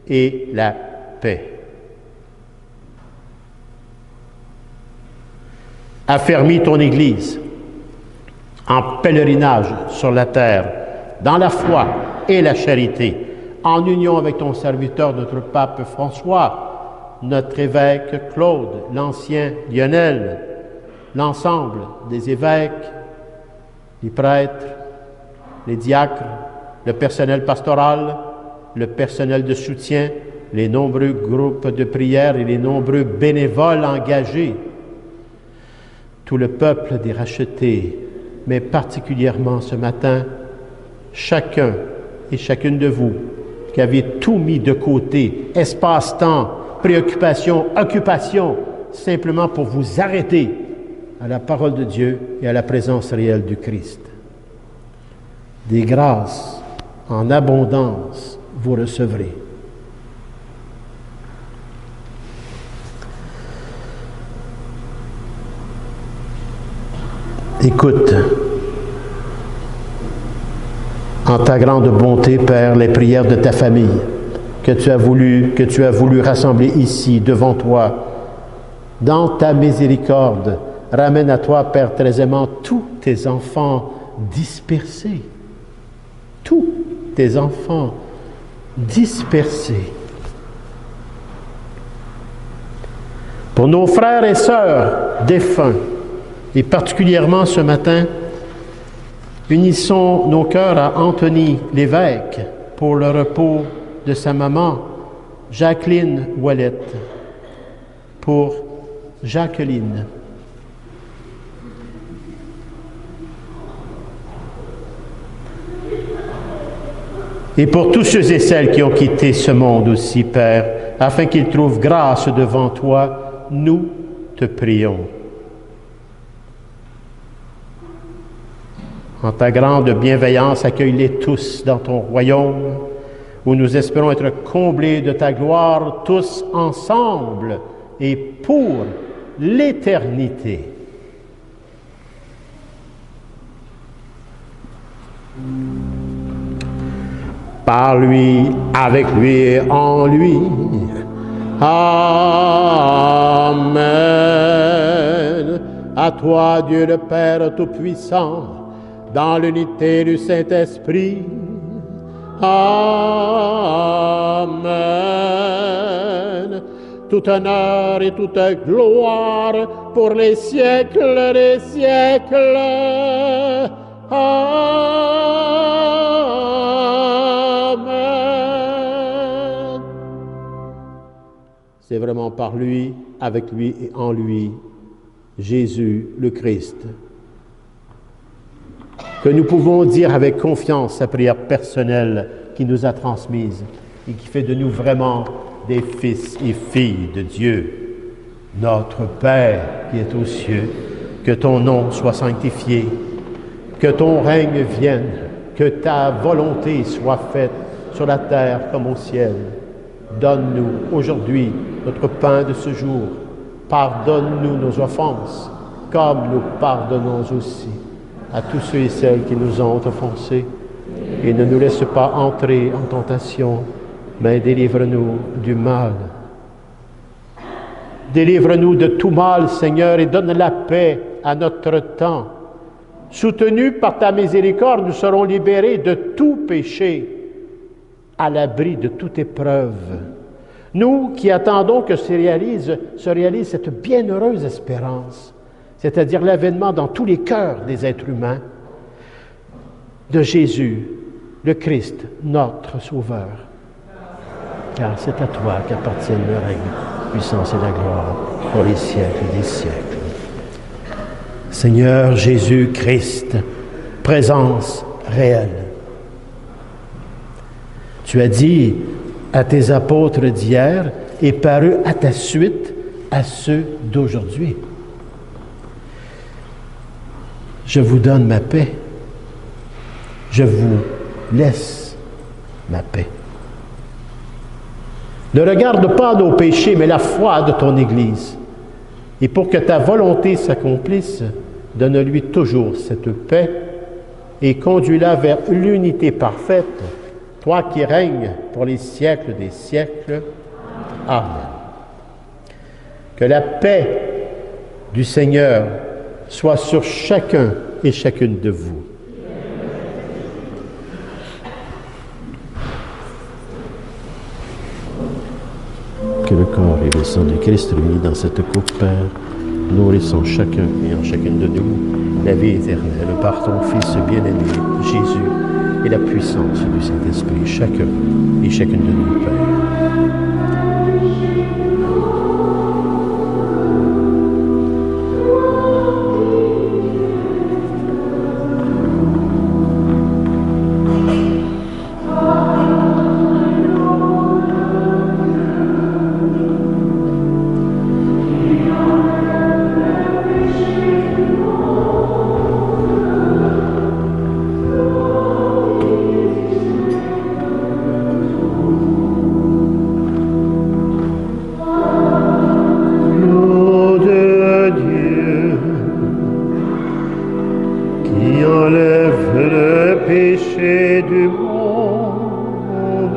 Speaker 4: et la paix. Affermis ton Église en pèlerinage sur la terre, dans la foi et la charité, en union avec ton serviteur, notre pape François, notre évêque Claude, l'ancien Lionel, l'ensemble des évêques, les prêtres, les diacres, le personnel pastoral, le personnel de soutien, les nombreux groupes de prière et les nombreux bénévoles engagés, tout le peuple des rachetés, mais particulièrement ce matin,
Speaker 2: chacun et chacune de vous qui avez tout mis de côté, espace-temps, préoccupation, occupation, simplement pour vous arrêter à la parole de Dieu et à la présence réelle du Christ. Des grâces en abondance vous recevrez. Écoute, en ta grande bonté, Père, les prières de ta famille que tu as voulu rassembler ici, devant toi, dans ta miséricorde. Ramène à toi, Père très aimant, tous tes enfants dispersés. Tous tes enfants dispersés. Pour nos frères et sœurs défunts, et particulièrement ce matin, unissons nos cœurs à Anthony Lévesque pour le repos de sa maman, Jacqueline Ouellette, pour Jacqueline. Et pour tous ceux et celles qui ont quitté ce monde aussi, Père, afin qu'ils trouvent grâce devant toi, nous te prions. En ta grande bienveillance, accueille-les tous dans ton royaume, où nous espérons être comblés de ta gloire, tous ensemble et pour l'éternité. Par lui, avec lui et en lui. Amen. À toi, Dieu le Père Tout-Puissant, dans l'unité du Saint-Esprit. Amen. Tout honneur et toute gloire pour les siècles des siècles. Amen. C'est vraiment par lui, avec lui et en lui, Jésus le Christ, que nous pouvons dire avec confiance sa prière personnelle qui nous a transmise et qui fait de nous vraiment des fils et filles de Dieu. Notre Père qui est aux cieux, que ton nom soit sanctifié, que ton règne vienne, que ta volonté soit faite sur la terre comme au ciel. Donne-nous aujourd'hui notre pain de ce jour. Pardonne-nous nos offenses, comme nous pardonnons aussi à tous ceux et celles qui nous ont offensés. Et ne nous laisse pas entrer en tentation, mais délivre-nous du mal. Délivre-nous de tout mal, Seigneur, et donne la paix à notre temps. Soutenus par ta miséricorde, nous serons libérés de tout péché, à l'abri de toute épreuve. Nous qui attendons que se réalise cette bienheureuse espérance, c'est-à-dire l'avènement dans tous les cœurs des êtres humains de Jésus, le Christ, notre Sauveur. Car c'est à toi qu'appartiennent le règne, la puissance et la gloire pour les siècles des siècles. Seigneur Jésus-Christ, présence réelle. Tu as dit à tes apôtres d'hier et paru à ta suite à ceux d'aujourd'hui. Je vous donne ma paix. Je vous laisse ma paix. Ne regarde pas nos péchés, mais la foi de ton Église. Et pour que ta volonté s'accomplisse, donne-lui toujours cette paix et conduis-la vers l'unité parfaite, toi qui règnes pour les siècles des siècles. Amen. Que la paix du Seigneur soit sur chacun et chacune de vous. Que le corps et le sang du Christ réunis dans cette coupe, Père, nourrissons chacun et en chacune de nous la vie éternelle par ton Fils bien-aimé, Jésus, et la puissance du Saint-Esprit, chacun et chacune de nous, Père. enlève le péché du monde,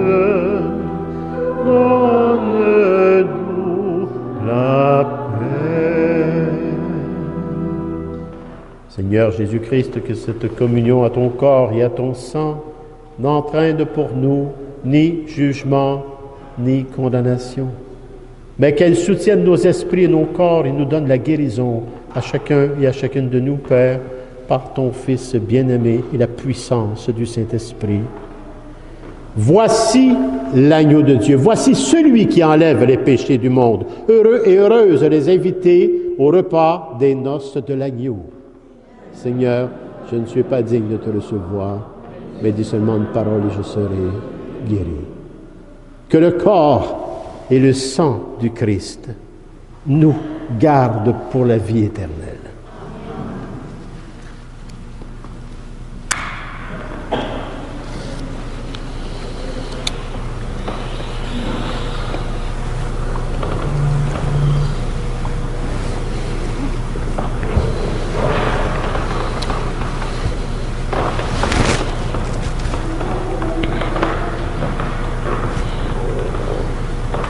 Speaker 2: donne-nous la paix. Seigneur Jésus-Christ, que cette communion à ton corps et à ton sang n'entraîne pour nous ni jugement, ni condamnation, mais qu'elle soutienne nos esprits et nos corps et nous donne la guérison à chacun et à chacune de nous, Père, par ton Fils bien-aimé et la puissance du Saint-Esprit. Voici l'agneau de Dieu, voici celui qui enlève les péchés du monde. Heureux et heureuses les invités au repas des noces de l'agneau. Seigneur, je ne suis pas digne de te recevoir, mais dis seulement une parole et je serai guéri. Que le corps et le sang du Christ nous gardent pour la vie éternelle.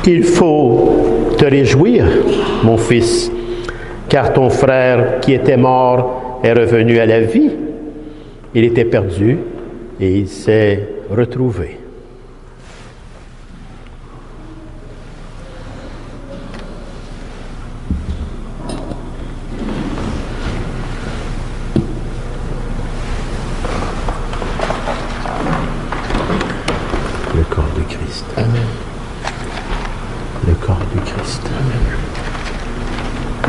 Speaker 2: Il faut te réjouir, mon fils, car ton frère qui était mort est revenu à la vie. Il était perdu et il s'est retrouvé. Le corps du Christ. Amen. Le corps du Christ.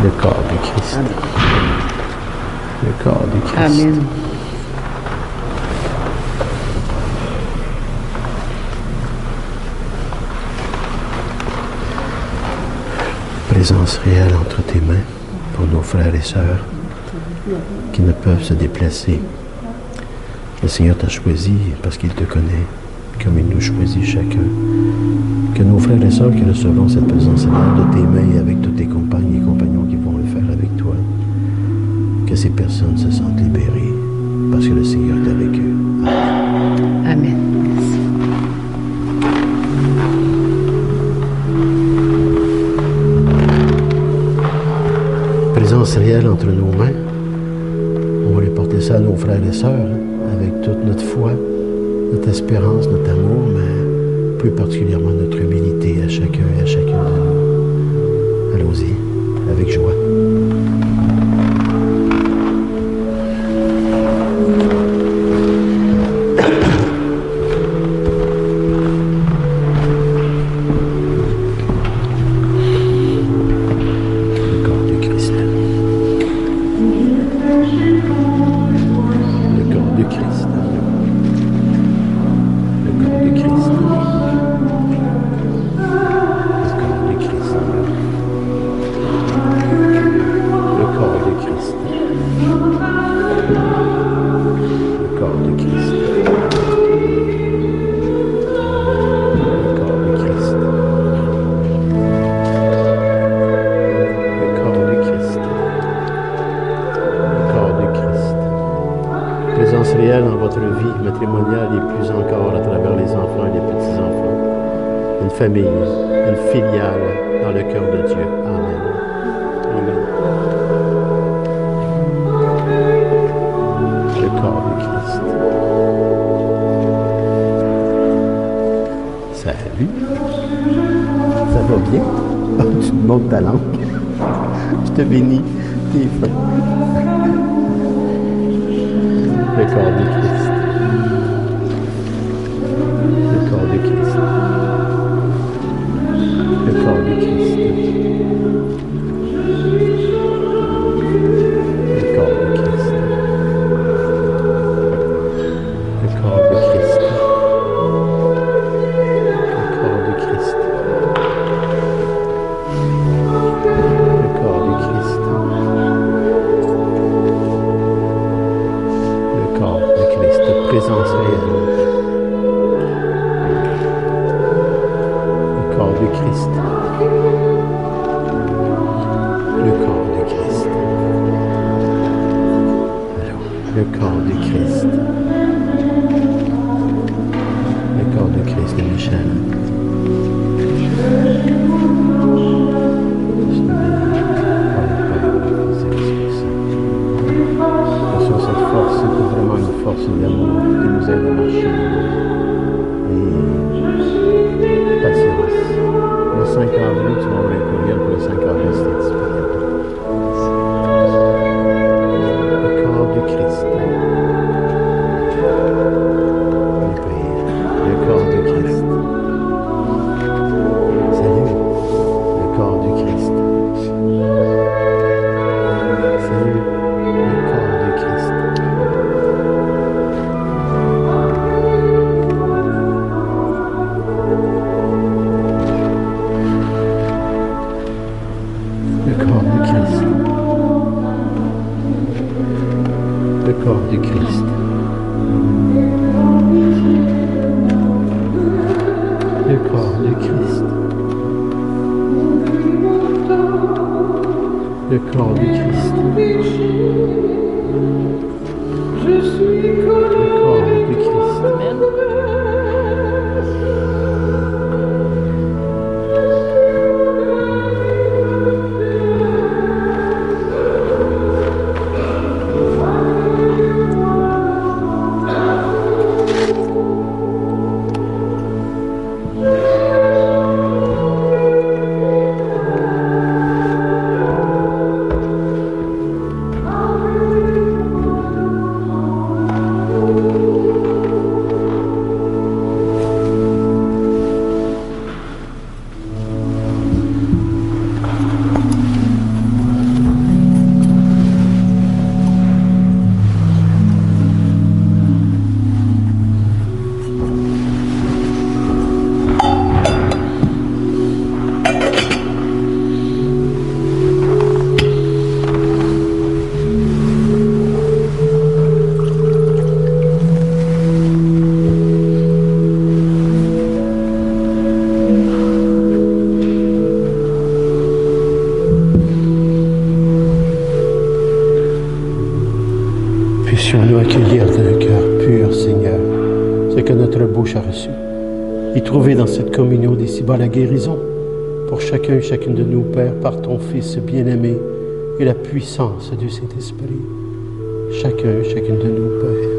Speaker 2: Le corps du Christ. Le corps du Christ.
Speaker 5: Amen.
Speaker 2: Présence réelle entre tes mains pour nos frères et sœurs qui ne peuvent se déplacer. Le Seigneur t'a choisi parce qu'il te connaît, comme il nous choisit chacun. Que nos frères et sœurs qui recevront cette présence réelle de tes mains et avec tous tes compagnes et compagnons qui vont le faire avec toi, que ces personnes se sentent libérées parce que le Seigneur est avec eux. Amen.
Speaker 5: Amen.
Speaker 2: Présence réelle entre nos mains, on va les porter ça à nos frères et sœurs, avec toute notre foi, notre espérance, notre amour, mais plus particulièrement notre humilité à chacun et à chacune de nous. Allons-y, avec joie. Le corps du Christ. Le corps du Christ. Le corps du Christ. Dans votre vie matrimoniale et plus encore à travers les enfants et les petits-enfants. Une famille, une filiale dans le cœur de Dieu. Amen. Amen. Le corps du Christ. Salut. Ça va bien? Oh, tu me montres ta langue. Je te bénis, tes frères. Le corps du Christ. Le corps du Christ. Le corps du Christ. Le corps du Christ. Le corps du Christ. Le corps du Christ. Le corps du Christ. Présence réelle. force et d'amour qui nous aide à marcher. Et patience. Le 5 avril, tu vas avoir un courriel pour le 5 avril, c'est disponible. Le corps du Christ. Le corps du Christ. Salut, le corps du Christ. Salut, le corps du Christ. Le corps du Christ. Le corps du Christ. Le corps du Christ. Le corps du Christ. Le corps du Christ. Amen. Puissions-nous accueillir d'un cœur pur, Seigneur, ce que notre bouche a reçu, et trouver dans cette communion d'ici-bas la guérison pour chacun et chacune de nous, Père, par ton Fils bien-aimé et la puissance du Saint-Esprit. Chacun et chacune de nous, Père.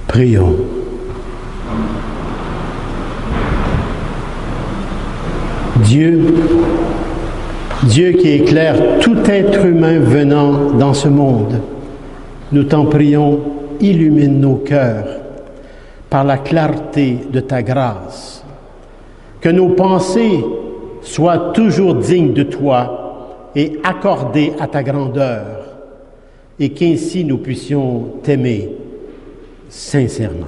Speaker 2: Prions. Dieu qui éclaire tout être humain venant dans ce monde, nous t'en prions, illumine nos cœurs par la clarté de ta grâce, que nos pensées soient toujours dignes de toi et accordées à ta grandeur, et qu'ainsi nous puissions t'aimer sincèrement.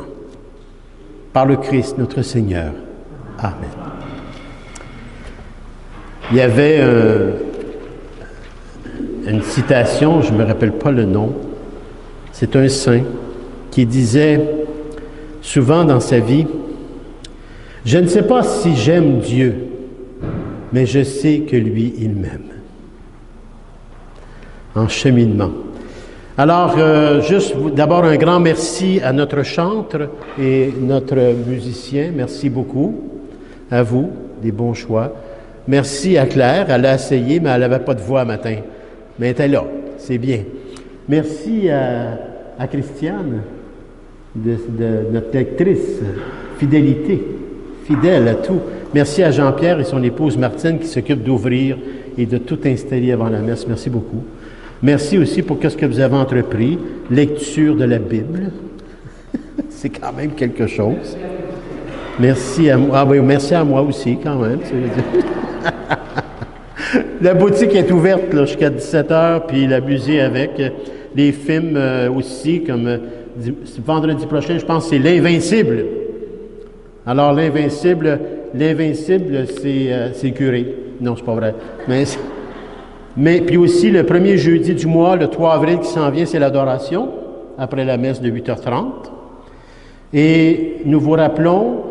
Speaker 2: Par le Christ notre Seigneur. Amen. Il y avait une citation, je ne me rappelle pas le nom, c'est un saint qui disait souvent dans sa vie, « Je ne sais pas si j'aime Dieu, mais je sais que lui, il m'aime. » En cheminement. Alors, juste d'abord un grand merci à notre chantre et notre musicien. Merci beaucoup à vous, des bons choix. Merci à Claire, elle a essayé, mais elle n'avait pas de voix matin. Mais elle était là, c'est bien. Merci à Christiane, de notre lectrice, fidèle à tout. Merci à Jean-Pierre et son épouse Martine qui s'occupent d'ouvrir et de tout installer avant la messe. Merci beaucoup. Merci aussi pour ce que vous avez entrepris, lecture de la Bible. C'est quand même quelque chose. Merci à moi. Ah oui, merci à moi aussi, quand même. La boutique est ouverte là, jusqu'à 17h, puis la musée avec. Les films aussi, comme vendredi prochain, je pense que c'est l'Invincible. Alors, l'Invincible, c'est curé. Non, c'est pas vrai. Mais puis aussi, le premier jeudi du mois, le 3 avril qui s'en vient, c'est l'adoration, après la messe de 8h30. Et nous vous rappelons,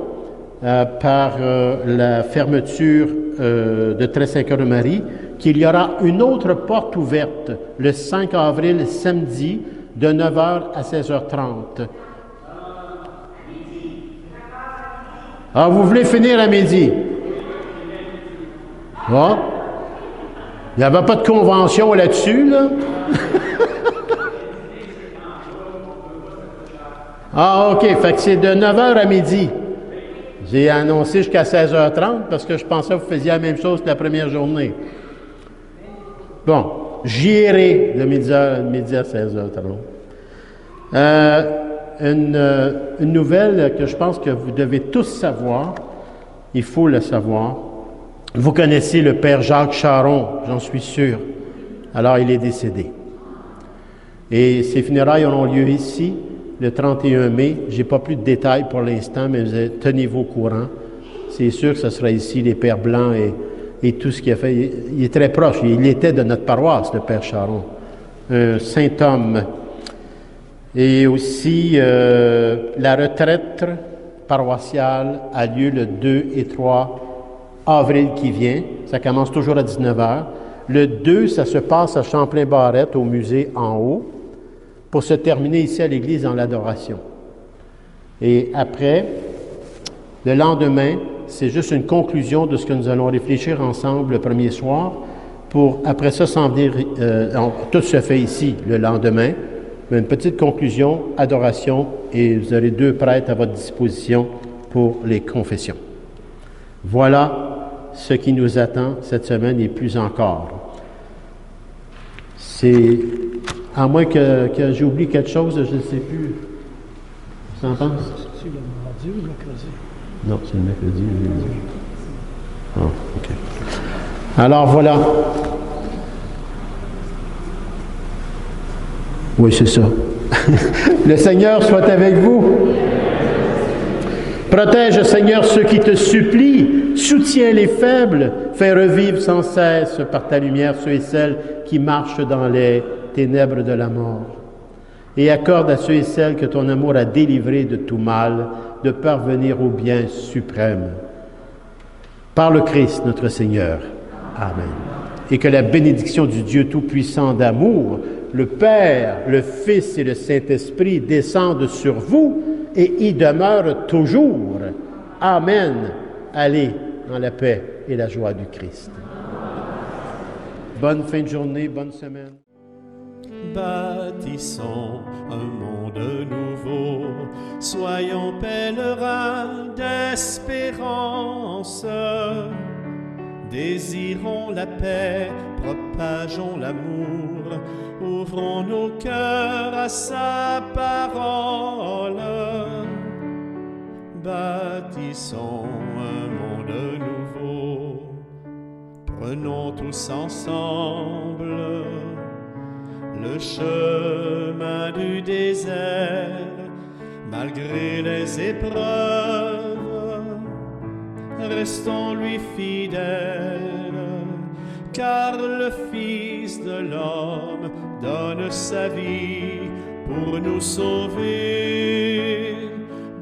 Speaker 2: par la fermeture de Très-Saint-Cœur de Marie, qu'il y aura une autre porte ouverte le 5 avril, samedi, de 9h à 16h30. Ah, vous voulez finir à midi? Ah. Il n'y avait pas de convention là-dessus, là? Ah, OK. Fait que c'est de 9h à midi. J'ai annoncé jusqu'à 16h30 parce que je pensais que vous faisiez la même chose que la première journée. Bon, j'y irai de midi à 16h30. Une nouvelle que je pense que vous devez tous savoir, il faut le savoir. Vous connaissez le père Jacques Charon, j'en suis sûr. Alors, il est décédé. Et ses funérailles auront lieu ici, le 31 mai. Je n'ai pas plus de détails pour l'instant, mais tenez-vous au courant. C'est sûr que ce sera ici, les pères blancs et tout ce qu'il a fait. Il est très proche. Il était de notre paroisse, le père Charon. Un saint homme. Et aussi, la retraite paroissiale a lieu le 2 et 3 avril qui vient. Ça commence toujours à 19h. Le 2, ça se passe à Champlain-Barrette, au musée en haut, pour se terminer ici à l'église dans l'adoration. Et après, le lendemain, c'est juste une conclusion de ce que nous allons réfléchir ensemble le premier soir, pour après ça s'en venir, tout se fait ici le lendemain, mais une petite conclusion, adoration, et vous aurez 2 prêtres à votre disposition pour les confessions. Voilà ce qui nous attend cette semaine et plus encore. C'est, à moins que j'ai oublié quelque chose, je ne sais plus. Tu en penses?
Speaker 5: C'est le mardi ou le mercredi?
Speaker 2: Non, c'est le mercredi. Ah, OK. Alors, voilà. Oui, c'est ça. Le Seigneur soit avec vous. Protège, Seigneur, ceux qui te supplient. Soutiens les faibles. Fais revivre sans cesse par ta lumière ceux et celles qui marchent dans les ténèbres de la mort. Et accorde à ceux et celles que ton amour a délivrés de tout mal de parvenir au bien suprême. Par le Christ, notre Seigneur. Amen. Et que la bénédiction du Dieu Tout-Puissant d'amour, le Père, le Fils et le Saint-Esprit descendent sur vous et y demeurent toujours. Amen. Allez dans la paix et la joie du Christ. Bonne fin de journée, bonne semaine.
Speaker 1: Bâtissons un monde nouveau, soyons pèlerins d'espérance. Désirons la paix, propageons l'amour, ouvrons nos cœurs à sa parole. Bâtissons un monde nouveau, prenons tous ensemble le chemin du désert, malgré les épreuves. Restons lui fidèles, car le Fils de l'homme donne sa vie pour nous sauver.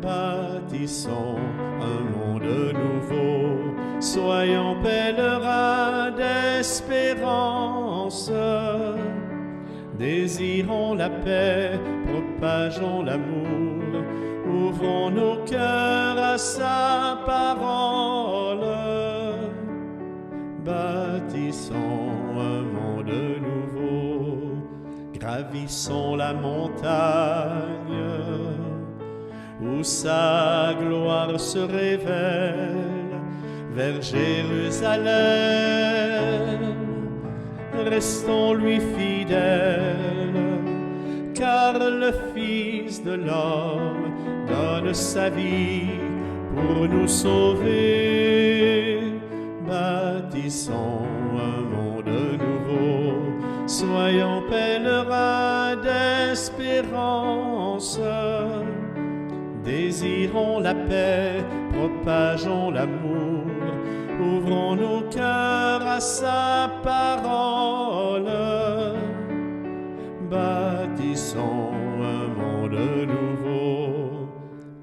Speaker 1: Bâtissons un monde nouveau, soyons pèlerins d'espérance. Désirons la paix, propageons l'amour, ouvrons nos cœurs à sa parole. Bâtissons un monde nouveau, gravissons la montagne où sa gloire se révèle vers Jérusalem. Restons lui fidèles, car le Fils de l'homme donne sa vie pour nous sauver. Bâtissons un monde nouveau, soyons pèlerins d'espérance. d'espérance. Désirons la paix, propageons l'amour, ouvrons nos cœurs à sa parole. Bâtissons un monde nouveau,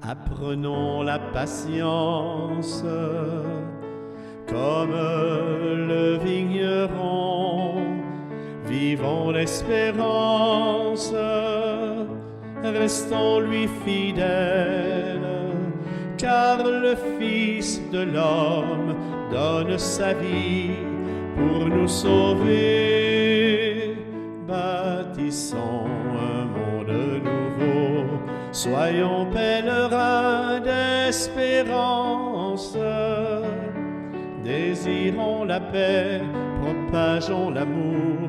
Speaker 1: apprenons la patience, comme le vigneron, vivons l'espérance, restons lui fidèles, car le Fils de l'homme donne sa vie pour nous sauver. Bâtissons un monde nouveau, soyons pèlerins d'espérance. Désirons la paix, propageons l'amour,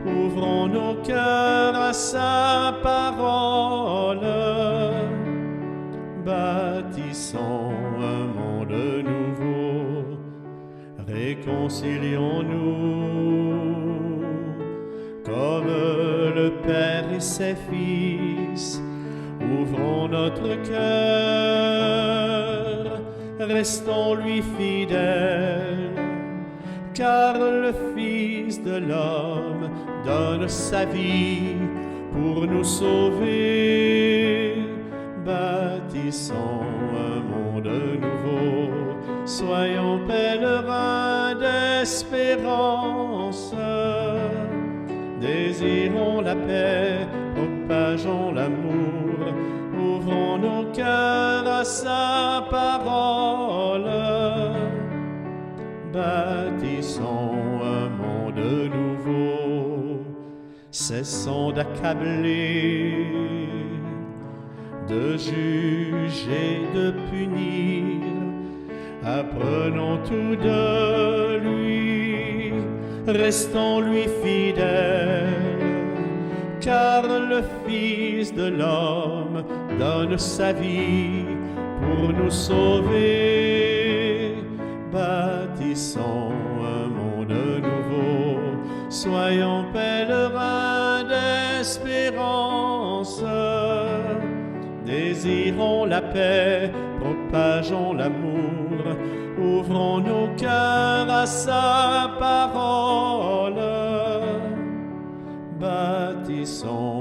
Speaker 1: ouvrons nos cœurs à sa parole. Bâtissons un monde nouveau, réconcilions-nous comme le Père et ses fils. Ouvrons notre cœur, restons lui fidèles, car le Fils de l'homme donne sa vie pour nous sauver. Bâtissons un monde nouveau, soyons pèlerins d'espérance. Désirons la paix, propageons l'amour, ouvrons nos cœurs à sa parole. Bâtissons un monde nouveau, cessons d'accabler, de juger, de punir, apprenons tout de lui, restons lui fidèles, car le Fils de l'homme donne sa vie pour nous sauver. Bâtissons un monde nouveau, soyons pèlerins d'espérance. Désirons la paix, propageons l'amour, ouvrons nos cœurs à sa parole. Bâtissons